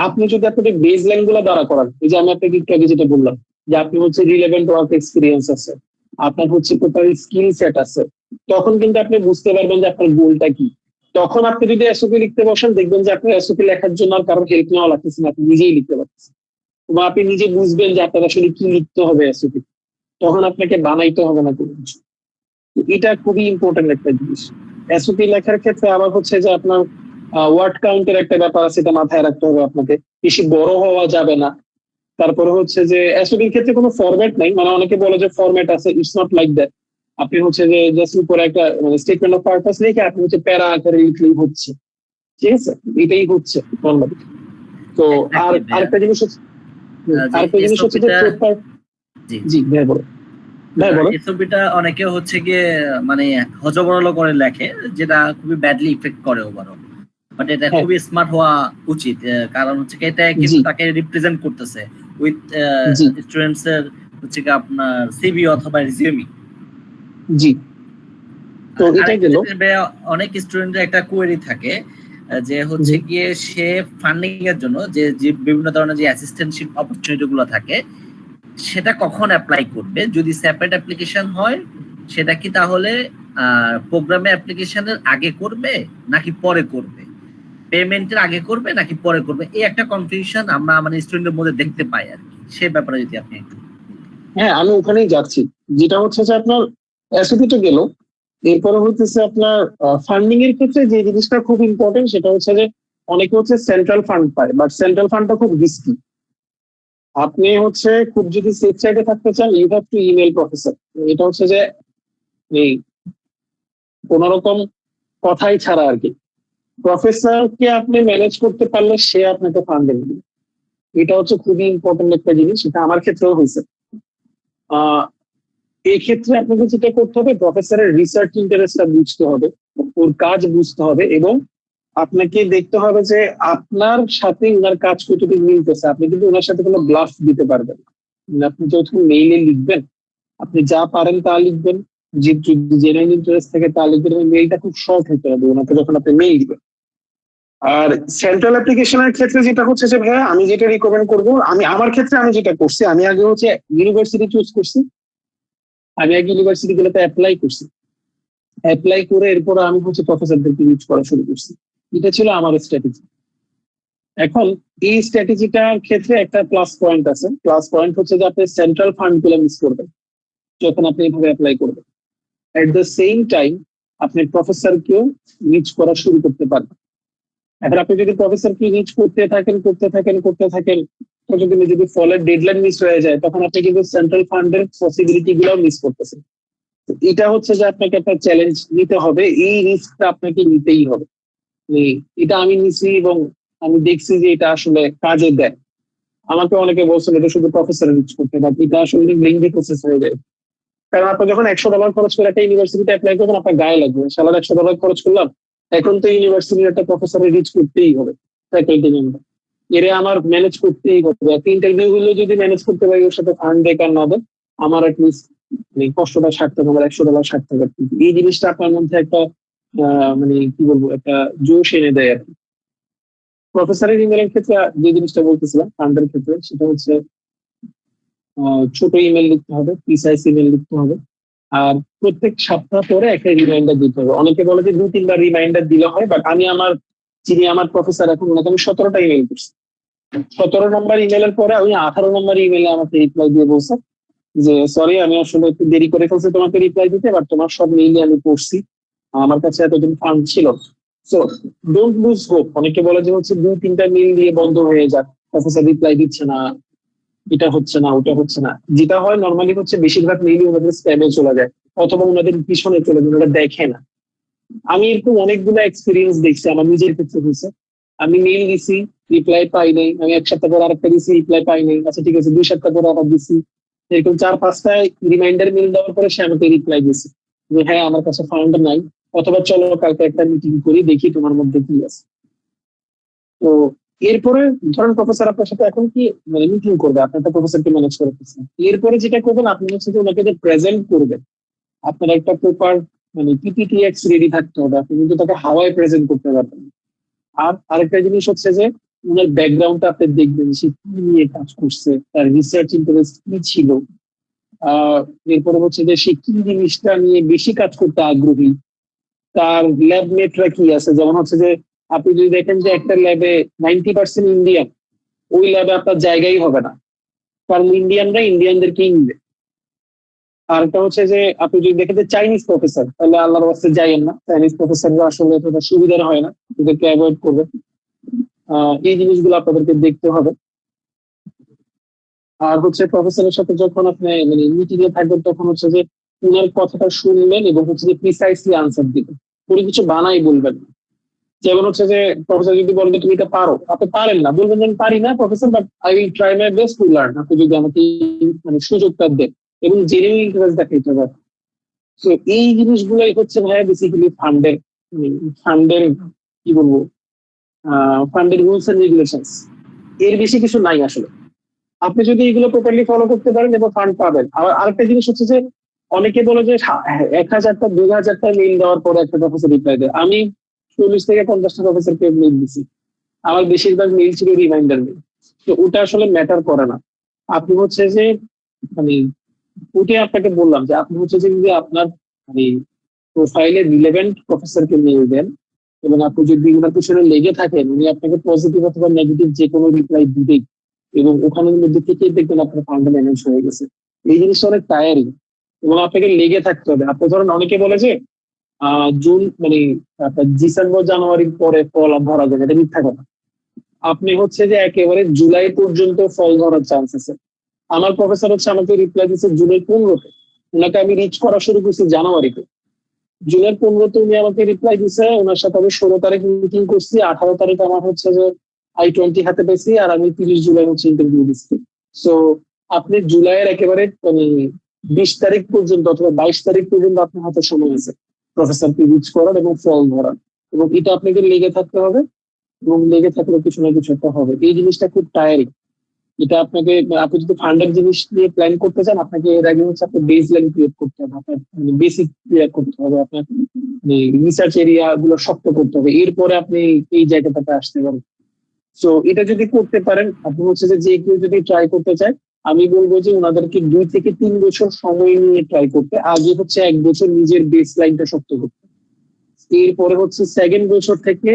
আপনি যদি আপনাদের বেস লাইন গুলো দ্বারা করান, এই যে আমি আপনাকে একটু আগে যেটা বললাম যে আপনি হচ্ছে রিলেভেন্ট ওয়ার্ক এক্সপিরিয়েন্স আছে, আপনার হচ্ছে টোটাল স্কিল সেট আছে, তখন কিন্তু আপনি বুঝতে পারবেন যে আপনার গোলটা কি। তখন আপনি যদি এসওপি লিখতে বসেন, দেখবেন যে আপনার এসওপি লেখার জন্য আর কারো হেল্প নেওয়া লাগতেছে না, আপনি নিজেই লিখতে পারতেছেন। এবং আপনি নিজে বুঝবেন যে আপনার আসলে কি লিখতে হবে এসওপি, তখন আপনাকে বানাইতে হবে না কোনো কিছু। এটা খুবই ইম্পর্টেন্ট একটা জিনিস এসওপি লেখার ক্ষেত্রে। আবার হচ্ছে যে আপনার ওয়ার্ড কাউন্টের একটা ব্যাপার আছে, এটা মাথায় রাখতে হবে আপনাকে। বেশি বড় হওয়া যাবে না। তারপরে হচ্ছে যে এসওপির ক্ষেত্রে কোনো ফরম্যাট নাই, অনেকে বলে যে ফরম্যাট আছে, ইটস নট লাইক দ্যাট। আপনি হচ্ছে যে জাস্ট উপরে একটা স্টেটমেন্ট অফ পারপাস লিখে আপনি হচ্ছে প্যারা আকারে লিখলেই হচ্ছে। ঠিক আছে, এটাই হচ্ছে নর্মালি। তো আর আরেকটা জিনিস হচ্ছে যে জি ভাই বলো। এসওপিটা অনেকে হচ্ছে গিয়ে হজবরল করে লেখে, যেটা খুবই ব্যাডলি ইফেক্ট করে ওভারঅল। বাট এটা খুবই স্মার্ট হওয়া উচিত, কারণ হচ্ছে এটা কিন্তু তাকে রিপ্রেজেন্ট করতেছে উইথ স্টুডেন্টস এর হচ্ছে কি আপনার সিভি অথবা রিজিউমি। জি, তো এটা গেল। অনেক স্টুডেন্টের একটা কোয়েরি থাকে যে হচ্ছে গিয়ে সে ফান্ডিং এর জন্য যে বিভিন্ন ধরনের যে অ্যাসিস্ট্যান্টশিপ অপরচুনিটি গুলো থাকে, সেটা কখন অ্যাপ্লাই করবে। যদি সেপারেট অ্যাপ্লিকেশন হয়, সেটা কি তাহলে প্রোগ্রামে অ্যাপ্লিকেশনের আগে করবে নাকি পরে করবে, পেমেন্টের আগে করবে নাকি পরে করবে, এই একটা কনফিউশন আমরা আমাদের স্টুডেন্টের মধ্যে দেখতে পাই আর কি। সে ব্যাপারে যদি আপনি একটু। হ্যাঁ, আমি ওখানেই যাচ্ছি। যেটা হচ্ছে যে আপনার এসওপি তো গেল, এরপরে হচ্ছে আপনার ফান্ডিং এর ক্ষেত্রে যে জিনিসটা খুব ইম্পর্টেন্ট, সেটা হচ্ছে যে অনেকে হচ্ছে সেন্ট্রাল ফান্ড পায়, বাট সেন্ট্রাল ফান্ডটা খুব রিস্কি। আপনি হচ্ছে খুব যদি সেফ সাইডে থাকতে চান, you have to email professor. এটা হচ্ছে যে এই কোন রকম কথাই ছাড়া আর কি, প্রফেসরকে আপনি ম্যানেজ করতে পারলে সে আপনাকে ফান্ড দেবে। এটা হচ্ছে খুবই ইম্পর্টেন্ট একটা জিনিস, এটা আমার ক্ষেত্রেও হয়েছে। এই ক্ষেত্রে আপনাকে যেটা করতে হবে, প্রফেসরের রিসার্চ ইন্টারেস্টটা বুঝতে হবে, ওর কাজ বুঝতে হবে, এবং আপনাকে দেখতে হবে যে আপনার সাথে ওনার কাজ কতটুকু মিলতেছে। আপনি কিন্তু ওনার সাথে কোনো ব্লাফ দিতে পারবেন না। মানে আপনি যখন মেইলে লিখবেন, আপনি যা পারেন তা লিখবেন, যে যদি জেনুইন ইন্টারেস্ট থেকে তা লিখবেন, এবং মেইলটা খুব শর্ট হতে হবে ওনাকে যখন আপনি মেইল দিবেন। আর সেন্ট্রাল অ্যাপ্লিকেশনের ক্ষেত্রে যেটা হচ্ছে যে ভাইয়া, আমি যেটা রিকমেন্ড করবো, আমি আমার ক্ষেত্রে আমি যেটা করছি, আমি আগে হচ্ছে ইউনিভার্সিটি চুজ করছি। আমি আগে ইউনিভার্সিটি গুলোতে অ্যাপ্লাই করছি। অ্যাপ্লাই করে এরপর আমি হচ্ছে প্রফেসরদেরকে রিচ করা শুরু করছি। এটা ছিল আমার স্ট্র্যাটেজি। এখন এই স্ট্র্যাটেজিটার ক্ষেত্রে একটা প্লাস পয়েন্ট আছে। প্লাস পয়েন্ট হচ্ছে যে আপনি সেন্ট্রাল ফান্ড গুলো মিস করবেন যখন আপনি এইভাবে অ্যাপ্লাই করবেন। এট দ্য সেম টাইম আপনি প্রফেসরকেও রিচ করা শুরু করতে পারবেন। এখন আপনি যদি প্রফেসরকে রিচ করতে থাকেন, যদি ফলের ডেডলাইন মিস হয়ে যায়, তখন আপনি কিন্তু সেন্ট্রাল ফান্ডের পসিবিলিটি গুলো মিস করতেছেন। এটা হচ্ছে যে আপনাকে একটা চ্যালেঞ্জ নিতে হবে, এই রিস্কটা আপনাকে নিতেই হবে। মানে এটা আমি নিছি এবং আমি দেখছি যে এটা আসলে কাজে দেয়। আমাকে অনেকে বলছিল এটা শুধু প্রফেসর রিচ করতে, বাট এটা আসলে লেংদি প্রসেস হয়ে যায়। কারণ আপনি যখন $100 খরচ করে একটা ইউনিভার্সিটিতে অ্যাপ্লাই করবেন, আপনার গায়ে লাগবে সালার $100 খরচ করলাম, এখন তো ইউনিভার্সিটির একটা প্রফেসরে রিচ করতেই হবে, ফ্যাকাল্টি মেম্বার। এর আমার ম্যানেজ করতেই হবে। একটা ইন্টারভিউ গুলো যদি ম্যানেজ করতে পারি, ওর সাথে ফান্ড দেয় আর না দেয়, আমার অ্যাটলিস্ট কষ্টটা সার্থক, আমার $100 সার্থক। এই জিনিসটা আপনার মধ্যে একটা মানে কি বলবো, একটা জোশ এনে দেয় আর কি। প্রফেসরের ইমেলের ক্ষেত্রে যে জিনিসটা বলতেছিলাম ফান্ডের ক্ষেত্রে, সেটা হচ্ছে ছোট ইমেল লিখতে হবে, প্রিসাইজ ইমেল লিখতে হবে। আর প্রত্যেক সপ্তাহ পরে একটা রিমাইন্ডার দিতে হবে। অনেকে বলে যে 2-3বার রিমাইন্ডার দিলে হয়, বাট আমি আমার প্রফেসর, এখন ওনাকে আমি 17টা ইমেল করছি। 17 নম্বর ইমেলের পরে আমি 18 নম্বর ইমেলে আমাকে রিপ্লাই দিয়ে বলছে যে সরি, আমি আসলে একটু দেরি করে ফেলছি তোমাকে রিপ্লাই দিতে, বাট তোমার সব মেইলে আমি পড়ছি, আমার কাছে এতদিন ফান্ড ছিল। So don't lose hope. অনেকে বলে যে হচ্ছে 2-3টা মেইল দিয়ে বন্ধ হয়ে যাক, প্রফেসর রিপ্লাই দিচ্ছে না, এটা হচ্ছে না, ওটা হচ্ছে না। যেটা হয় নর্মালি হচ্ছে বেশিরভাগ মেইলই ওনাদের স্প্যামে চলে যায়, অথবা ওনাদের পিছনে চলে যায়, ওনারা দেখে না। আমি এরকম অনেকগুলো এক্সপিরিয়েন্স দেখছি, আমার নিজের ক্ষেত্রে হয়েছে। আমি মেইল দিছি, রিপ্লাই পাই নাই, আমি 1 সপ্তাহ পর আরেকটা দিছি, রিপ্লাই পাই নাই, আচ্ছা ঠিক আছে 2 সপ্তাহ পর আবার দিছি। এরকম 4-5টা রিমাইন্ডার মেইল দেওয়ার পরে সে আমাকে রিপ্লাই দিছে যে হ্যাঁ আমার কাছে ফান্ড নাই, অথবা চলো কালকে একটা মিটিং করি, দেখি তোমার মধ্যে কি আছে। তো এরপরে ধরেন প্রফেসর আপনার সাথে এখন কি মানে মিটিং করবে, আপনি একটা প্রফেসরকে ম্যানেজ করে ফেলছেন। এরপরে যেটা করবেন, আপনি হচ্ছে যে ওনাকে যে প্রেজেন্ট করবেন, আপনার একটা প্রপার মানে পিপিটিএক্স রেডি থাকতে হবে। আপনি কিন্তু তাকে হাওয়ায় প্রেজেন্ট করতে পারবেন। আর আরেকটা জিনিস হচ্ছে যে ওনার ব্যাকগ্রাউন্ডটা আপনি দেখবেন, সে কি নিয়ে কাজ করছে, তার রিসার্চ ইন্টারেস্ট কি ছিল। এরপরে হচ্ছে যে সে কি জিনিসটা নিয়ে বেশি কাজ করতে আগ্রহী, তার ল্যাব মেটরা কি আছে। যেমন হচ্ছে যে আপনি যদি দেখেন যে একটা ল্যাবে 90% ইন্ডিয়ান, ওই ল্যাবে আপনার জায়গাই হবে না, কারণ ইন্ডিয়ানরা ইন্ডিয়ানদেরকে ইংবে। আর একটা হচ্ছে যে আপনি যদি দেখেন যে চাইনিজ প্রফেসর, তাহলে আল্লাহর ওয়াস্তে যাইয়েন না, চাইনিজ প্রফেসররা আসলে এতটা সুবিধার হয় না, ওদেরকে অ্যাভয়েড করবেন। এই জিনিসগুলো আপনাদেরকে দেখতে হবে। আর হচ্ছে প্রফেসরের সাথে যখন আপনি মানে মিটিং এ থাকবেন, তখন হচ্ছে যে উনার কথাটা শুনবেন এবং হচ্ছে যে প্রিসাইসলি আনসার দিবেন, কোনো কিছু বানাই বলবেন না। যেমন হচ্ছে যে প্রফেসর যদি বলেন যে তুমি এটা পারো, আপনি পারেন না, বলবেন যে আমি পারি না professor, but I will try my best to learn. আপনি যদি আমাকে মানে সুযোগটা দেন এবং জেনুইন ইন্টারেস্ট দেখাইতে হবে। তো এই জিনিসগুলোই হচ্ছে ভাইয়া বেসিক্যালি ফান্ডের কি বলবো, ফান্ডের রুলস এন্ড রেগুলেশনস। এর বেশি কিছু নাই আসলে। আপনি যদি এগুলো প্রপারলি ফলো করতে পারেন এবং ফান্ড পাবেন। আবার আরেকটা জিনিস হচ্ছে যে অনেকে বলে যে 1000টা 2000টা মেইল দেওয়ার পরে একটা প্রফেসর রিপ্লাই দেয়। আমি 40 থেকে 50টা প্রফেসরকে মেইল দিছি, আমার বেশিরভাগ মেইল ছিল রিমাইন্ডার মেইল। তো ওটা আসলে ম্যাটার করে না। আপনি হচ্ছে যে মানে ওটাই আপনাকে বললাম যে আপনি হচ্ছে যে যদি আপনার মানে প্রোফাইলে রিলেভেন্ট প্রফেসরকে মেইল দেন এবং আপনি যদি ওনার পিছনে লেগে থাকেন, উনি আপনাকে পজিটিভ অথবা নেগেটিভ যে কোনো রিপ্লাই দিবেই, এবং ওখানের মধ্যে থেকে দেখবেন আপনার ফান্ড ম্যানেজ হয়ে গেছে। এই জিনিসটা অনেক টায়ারিং এবং আপনাকে লেগে থাকতে হবে। আপনি ধরেন অনেকে বলে যে জুন মানে আপনার ডিসেম্বর জানুয়ারির পরে ফল ধরা যাবে, এটা মিথ্যা কথা। আপনি হচ্ছে যে একেবারে জুলাই পর্যন্ত ফল ধরার চান্স আছে। আমার প্রফেসর হচ্ছে আমাকে রিপ্লাই দিচ্ছে জুলাই 15-তে, ওনাকে আমি রিচ করা শুরু করছি জানুয়ারিতে। জুনের 15-তে উনি আমাকে রিপ্লাই দিচ্ছে, ওনার সাথে আমি 16 তারিখ মিটিং করছি, 18 তারিখ আমার হচ্ছে যে I-20 হাতে পেয়েছি, আর আমি 30 জুলাই হচ্ছে ইন্টারভিউ দিচ্ছি। সো আপনি জুলাইয়ের একেবারে মানে 20 তারিখ পর্যন্ত অথবা 22 তারিখ পর্যন্ত আপনার হাতে সময় আছে প্রফেসরকে রিচ করার এবং ফল ধরার। এবং এটা আপনাকে লেগে থাকতে হবে, এবং লেগে থাকলে কিছু না কিছু একটা হবে। এই জিনিসটা খুব টায়ারিং। এটা আপনাকে, আপনি যদি ফান্ডের জিনিস নিয়ে প্ল্যান করতে চান, আপনাকে এর আগে হচ্ছে আপনার বেস লাইন ক্রিয়েট করতে হবে, আপনার বেসিক ক্লিয়ার করতে হবে, আপনার রিসার্চ এরিয়া গুলো শক্ত করতে হবে, এরপরে আপনি এই জায়গাটাতে আসতে পারেন। তো এটা যদি করতে পারেন, আপনি হচ্ছে যে কেউ যদি ট্রাই করতে চায়, আমি বলবো যে ওনাদেরকে 2 থেকে 3 বছর সময় নিয়ে ট্রাই করতে। আগে হচ্ছে 1 বছর নিজের বেস লাইনটা শক্ত করতে, এরপরে হচ্ছে সেকেন্ড বছর থেকে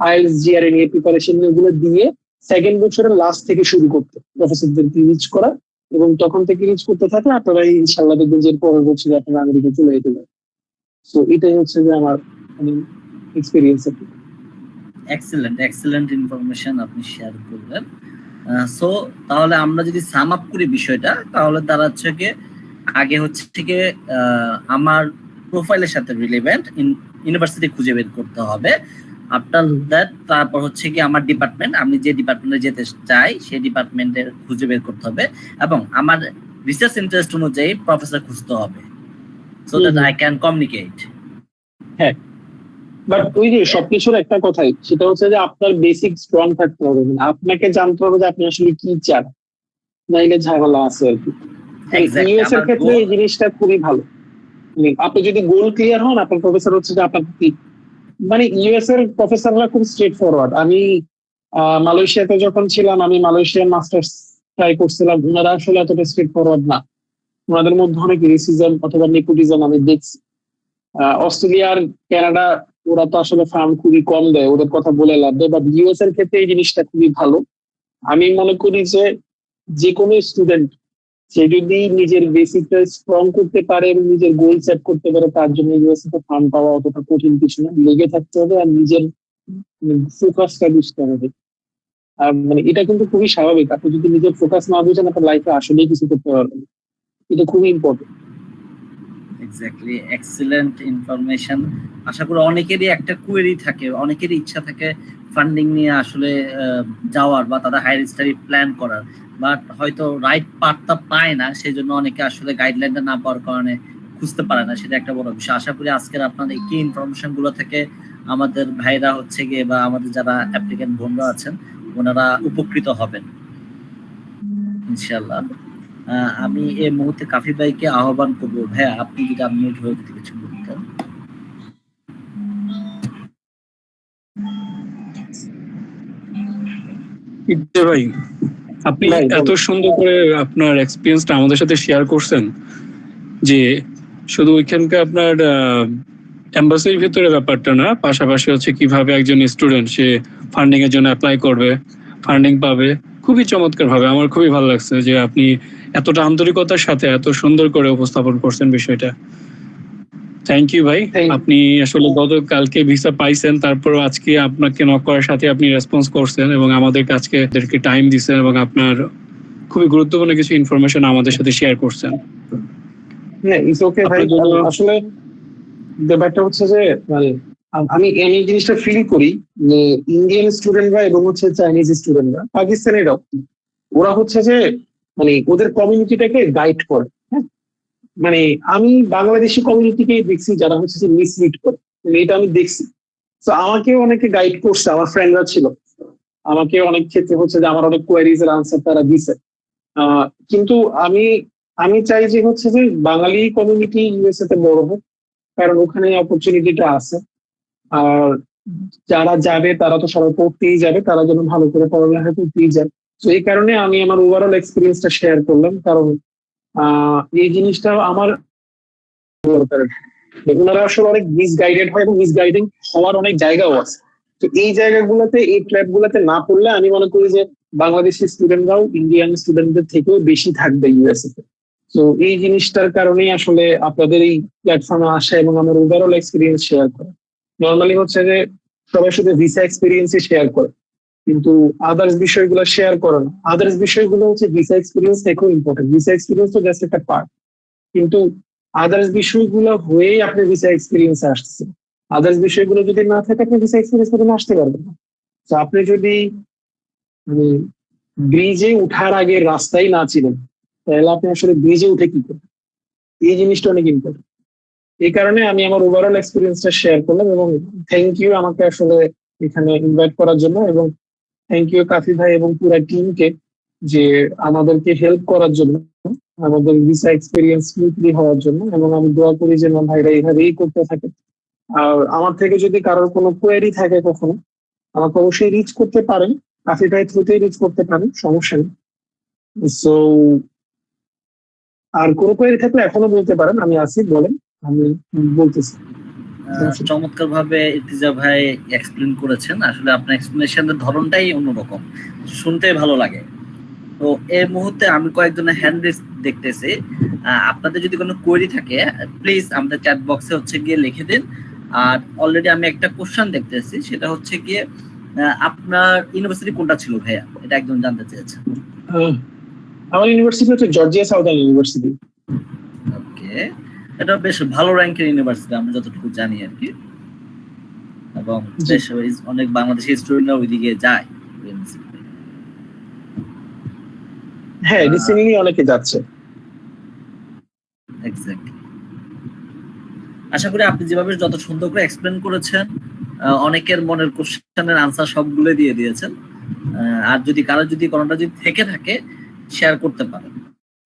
আইএলটিএস জিআরই নিয়ে প্রিপারেশন গুলো দিয়ে সেকেন্ড বছরের লাস্ট থেকে শুরু করতে, প্রফেসরদেরকে রিচ করা, এবং তখন থেকে রিচ করতে থাকলে আপনারা ইনশাল্লাহ দেখবেন যে পরের বছর আপনারা আমেরিকা চলে যেতে পারেন। তো এটাই হচ্ছে যে আমার এক্সপিরিয়েন্স। এক্সেলেন্ট এক্সেলেন্ট ইনফরমেশন আপনি শেয়ার করলেন। সো তাহলে আমরা যদি সাম আপ করি বিষয়টা, তাহলে তারা হচ্ছে কি আগে হচ্ছে থেকে আমার প্রোফাইলের সাথে রিলেভেন্ট ইউনিভার্সিটি খুঁজে বের করতে হবে। আফটার দ্যাট তারপর হচ্ছে কি আমার ডিপার্টমেন্ট, আমি যে ডিপার্টমেন্টে যেতে চাই সেই ডিপার্টমেন্টের খুঁজে বের করতে হবে, এবং আমার রিসার্চ ইন্টারেস্ট অনুযায়ী প্রফেসর খুঁজতে হবে, so that I can communicate. হ্যাঁ, বাট ওই যে সবকিছুর একটা কথাই, সেটা হচ্ছে যে আপনার বেসিক স্ট্রং থাকতে হবে, মানে আপনাকে জানতে হবে যে আপনি আসলে কি চান, নাইলে ঝামেলা আছে আর কি। ইউএস এর ক্ষেত্রে এই জিনিসটা খুবই ভালো, আপনি যদি গোল ক্লিয়ার হন, আপনার প্রফেসর হচ্ছে যে আপনার কি, মানে ইউএস এর প্রফেসররা খুব স্ট্রেট ফরওয়ার্ড। আমি মালয়েশিয়াতে যখন ছিলাম, আমি মালয়েশিয়ান মাস্টার্স ট্রাই করছিলাম, ওনারা আসলে এতটা স্ট্রেট ফরওয়ার্ড না, ওনাদের মধ্যে অনেক রেসিজম অথবা নেপোটিজম আমি দেখছি। অস্ট্রেলিয়ার, কানাডা, ওরা তো আসলে ফার্ম খুবই কম দেয়, ওদের কথা বলে লাভ দেয়, বাট ইউএস এর ক্ষেত্রে এই জিনিসটা খুবই ভালো। আমি মনে করি যে কোনো স্টুডেন্ট, সে যদি নিজের বেসিকটা স্ট্রং করতে পারে এবং নিজের গোল সেট করতে পারে, তার জন্য ইউএসএ তে ফান্ড পাওয়া অতটা কঠিন কিছু না। লেগে থাকতে হবে আর নিজের ফোকাসটা বুঝতে হবে। আর মানে এটা কিন্তু খুবই স্বাভাবিক, আপনি যদি নিজের ফোকাস না বুঝেন, আপনার লাইফে আসলেই কিছু করতে পারবেন। এটা খুবই ইম্পর্টেন্ট। Exactly, excellent information. আশা করি অনেকেরই একটা কোয়েরি থাকে, অনেকেরই ইচ্ছা থাকে ফান্ডিং নিয়ে আসলে যাওয়ার বা তাদের হায়ার স্টাডি প্ল্যান করার, বাট হয়তো রাইট পাথটা পায় না, সেই জন্য অনেকে আসলে গাইডলাইনটা না পাওয়ার কারণে খুঁজতে পারে না। সেটা একটা বড় বিষয়। আশা করি আজকের আপনার এই কি ইনফরমেশন গুলো থেকে আমাদের ভাইরা হচ্ছে গিয়ে বা আমাদের যারা অ্যাপ্লিকেন্ট বন্ধু আছেন ওনারা উপকৃত হবেন ইনশাআল্লাহ। আমি এই মুহূর্তে কাফি ভাইকে আহ্বান করবো। ভাইয়া আপনি যদি আনমিউট হয়ে কিছু বলতেন। ভাই, আপনি এত সুন্দর করে আপনার এক্সপিরিয়েন্সটা আমাদের সাথে শেয়ার করছেন, যে শুধু ওইখানকার আপনার এম্বাসির ভিতরে ব্যাপারটা না, পাশাপাশি হচ্ছে কিভাবে একজন স্টুডেন্ট সে ফান্ডিং এর জন্য অ্যাপ্লাই করবে, ফান্ডিং পাবে। খুবই চমৎকার ভাবে, আমার খুবই ভালো লাগছে যে আপনি এতটা আন্তরিকতার সাথে এত সুন্দর করে উপস্থাপন করছেন বিষয়টা। থ্যাংক ইউ ভাই। আপনি আসলে গতকালকে ভিসা পাইছেন, তারপর আজকে আপনাকে নক করার সাথে আপনি রেসপন্স করছেন এবং আমাদের কাছে টাইম দিচ্ছেন এবং আপনার খুবই গুরুত্বপূর্ণ কিছু ইনফরমেশন আমাদের সাথে শেয়ার করছেন। আসলে ব্যাপারটা হচ্ছে যে মানে আমি এই জিনিসটা ফিল করি যে ইন্ডিয়ান স্টুডেন্টরা এবং হচ্ছে চাইনিজ স্টুডেন্টরা, পাকিস্তানিরাও, ওরা হচ্ছে যে মানে ওদের কমিউনিটিটাকে গাইড করে। হ্যাঁ, মানে আমি বাংলাদেশি কমিউনিটিকে দেখছি যারা হচ্ছে যে মিসলিড করে, এটা আমি দেখছি। তো আমাকে অনেকে গাইড করছে, আমার ফ্রেন্ডরা ছিল, আমাকে অনেক ক্ষেত্রে হচ্ছে যে আমার অনেক কোয়ারিজ এর আনসার তারা দিছে। কিন্তু আমি আমি চাই যে হচ্ছে যে বাঙালি কমিউনিটি ইউএসএ তে বড় হোক, কারণ ওখানে অপরচুনিটিটা আছে। আর যারা যাবে তারা তো সবাই পড়তেই যাবে, তারা যেন ভালো করে পড়ালেখা করতেই যায়। তো এই কারণে আমি আমার ওভারঅল এক্সপিরিয়েন্সটা শেয়ার করলাম, কারণ এই জিনিসটা আমার দরকার। ওনারা আসলে অনেক মিসগাইডেড হয় এবং মিসগাইডিং হওয়ার অনেক জায়গাও আছে। তো এই জায়গাগুলোতে, এই ট্র্যাপ গুলোতে না পড়লে আমি মনে করি যে বাংলাদেশি স্টুডেন্টরাও ইন্ডিয়ান স্টুডেন্টদের থেকেও বেশি থাকবে ইউএসএ তে। তো এই জিনিসটার কারণেই আসলে আপনাদের এই প্ল্যাটফর্মে আসা এবং আমার ওভারঅল এক্সপিরিয়েন্স শেয়ার করা। নর্মালি হচ্ছে যে সবাই শুধু ভিসা এক্সপিরিয়েন্সই শেয়ার করে, কিন্তু আদার্স বিষয়গুলো শেয়ার করে না। আদার্স বিষয়গুলো হচ্ছে ভিসা এক্সপিরিয়েন্স থেকেও ইম্পর্টেন্ট। ভিসা এক্সপিরিয়েন্স তো জাস্ট একটা পার্ট, কিন্তু আদার্স বিষয়গুলো হয়েই আপনি ভিসা এক্সপিরিয়েন্স আসছেন। আদার্স বিষয়গুলো যদি না থাকে, আপনি ভিসা এক্সপিরিয়েন্স করে আসতে পারবেন না। তো আপনি যদি ব্রিজে উঠার আগে রাস্তায় না ছিলেন, তাহলে আপনি আসলে ব্রিজে উঠে কি করবেন? এই জিনিসটা অনেক ইম্পর্টেন্ট। এই কারণে আমি আমার ওভারঅল এক্সপিরিয়েন্সটা শেয়ার করলাম, এবং থ্যাংক ইউ আমাকে আসলে এখানে ইনভাইট করার জন্য, এবং থ্যাংক ইউ কাফি ভাই এবং পুরো টিমকে যে আমাদেরকে হেল্প করার জন্য, আমাদের ভিসা এক্সপিরিয়েন্স স্মুথলি হওয়ার জন্য। এবং আমি দোয়া করি যে না ভাইরা এইভাবেই করতে থাকে। আর আমার থেকে যদি কারোর কোনো কোয়েরি থাকে কখনো, আমাকে অবশ্যই রিচ করতে পারেন, কাফি ভাই থ্রুতেই রিচ করতে পারেন, সমস্যা নেই। সো আর কোনো কোয়েরি থাকলে এখনো বলতে পারেন, আমি আসি, বলেন, আমি বলতেছি। চমৎকার ভাবে ইর্তিজা ভাই এক্সপ্লেন করেছেন। আসলে আপনার এক্সপ্লেনেশনের ধরনটাই অন্যরকম, শুনতে ভালো লাগে। তো এই মুহূর্তে আমি কয়েকজনের হ্যান্ড রেজ দেখতেছি। আপনাদের যদি কোনো কোয়েরি থাকে প্লিজ আমাদের চ্যাট বক্সে হচ্ছে গিয়ে লিখে দিন। আর অলরেডি আমি একটা কোশ্চেন দেখতেছি, সেটা হচ্ছে গিয়ে আপনার ইউনিভার্সিটি কোনটা ছিল ভাইয়া, এটা একদম জানতে চেয়েছে। আমার ইউনিভার্সিটি হচ্ছে জর্জিয়া সাউদার্ন ইউনিভার্সিটি। ওকে, এটা বেশ ভালো র্যাঙ্কের ইউনিভার্সিটি আমি যতটুকু জানি আর কি, এবং বেশ অনেক বাংলাদেশি স্টুডেন্টরা ওইদিকে যায়। হ্যাঁ, রিসেন্টলি অনেকে যাচ্ছে। এক্স্যাক্টলি। আশা করি আপনি যেভাবে যত সুন্দর করে এক্সপ্লেন করেছেন, অনেকের মনের কোশ্চেনের আনসার সবগুলো দিয়ে দিয়েছেন। আর যদি কারো যদি কোনোটা যদি থেকে থাকে শেয়ার করতে পারেন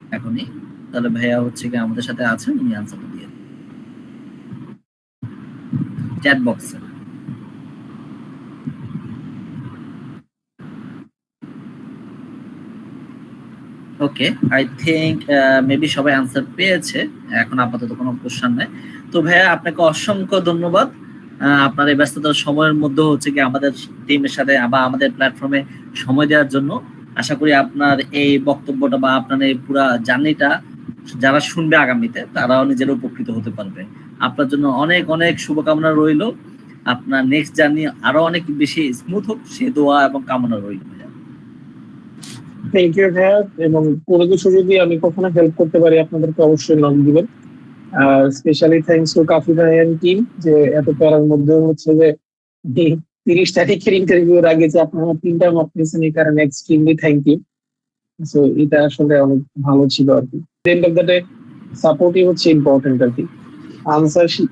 এখনই, তাহলে ভাইয়া হচ্ছে কি আমাদের সাথে আছেন, উনি আনসারটা দিয়ে চ্যাট বক্সে। ওকে, আই থিংক মেবি সবাই আনসার পেয়েছে, এখন আপাতত কোনো কোশ্চেন নাই। তো ভাইয়া আপনাকে অসংখ্য ধন্যবাদ আপনার এই ব্যস্ততার সময়ের মধ্যে হচ্ছে কি আমাদের টিমের সাথে বা আমাদের প্ল্যাটফর্মে সময় দেওয়ার জন্য। আশা করি আপনার এই বক্তব্যটা বা আপনার এই পুরা জার্নিটা যারা শুনবে আগামীতে তারাও নিজেরা উপকৃত হতে পারবে। আপনার জন্য অনেক অনেক শুভকামনা রইল, আপনার নেক্সট জার্নি আরো অনেক বেশি স্মুথ হোক সে দোয়া এবং কামনা রইল। থ্যাংক ইউ ভাইয়া, এবং কোনো কিছু যদি আমি কখনো হেল্প করতে পারি আপনাদেরকে অবশ্যই নক দিবেন। স্পেশালি থ্যাংকস টু কাফি ভাই এন্ড টিম, যে এত প্যারার মধ্যে হচ্ছে যে 30 তারিখের ইন্টারভিউর আগে যে আপনারা 3টা মক নিয়েছেন, এই কারণে এক্সট্রিমলি থ্যাংক ইউ। সো এটা আসলে অনেক ভালো ছিল আর কি। এন্ড অফ দ্য ডে সাপোর্টই হচ্ছে ইম্পর্টেন্ট আর কি।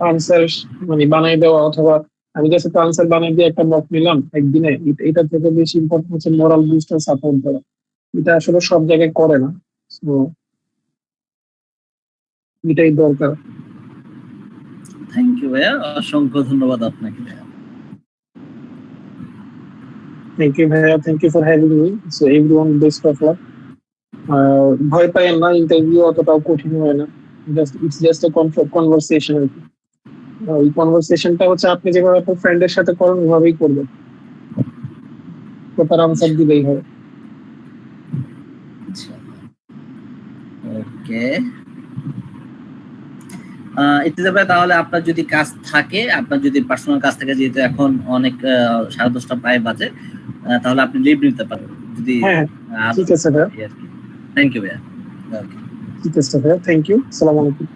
আনসার মানে বানাই দেওয়া, অথবা আমি জাস্ট একটা আনসার বানাই দিয়ে একটা মক নিলাম একদিনে, এটা থেকে বেশি ইম্পর্টেন্ট হচ্ছে মোরাল বুস্ট আর সাপোর্ট দেওয়া। এটা আসলে সব জায়গায় করে না, তো এটাই দরকার। থ্যাংক ইউ ভাইয়া, অসংখ্য ধন্যবাদ আপনাকে ভাইয়া। থ্যাংক ইউ ভাইয়া, thank you for having me. So everyone best of luck. ভয় পাইয়েন না, ইন্টারভিউ অতটাও কঠিন হয় না, ইটস জাস্ট এ কনভারসেশন আর কি। ওই কনভারসেশনটা হচ্ছে আপনি যেভাবে আপনার ফ্রেন্ডের সাথে করেন ওইভাবেই করবেন, তো তার আনসার দিলেই হবে। ওকে, ইর্তিজা ভাই, তাহলে আপনার যদি কাজ থাকে, আপনার যদি পার্সোনাল কাজ থাকে, যেহেতু এখন অনেক 10:30 প্রায় বাজে, তাহলে আপনি লিভ নিতে পারবেন যদি। হ্যাঁ, ঠিক আছে ভাইয়া, থ্যাংক ইউ ভাইয়া। ঠিক আছে ভাইয়া, থ্যাংক ইউ, আসসালামু আলাইকুম।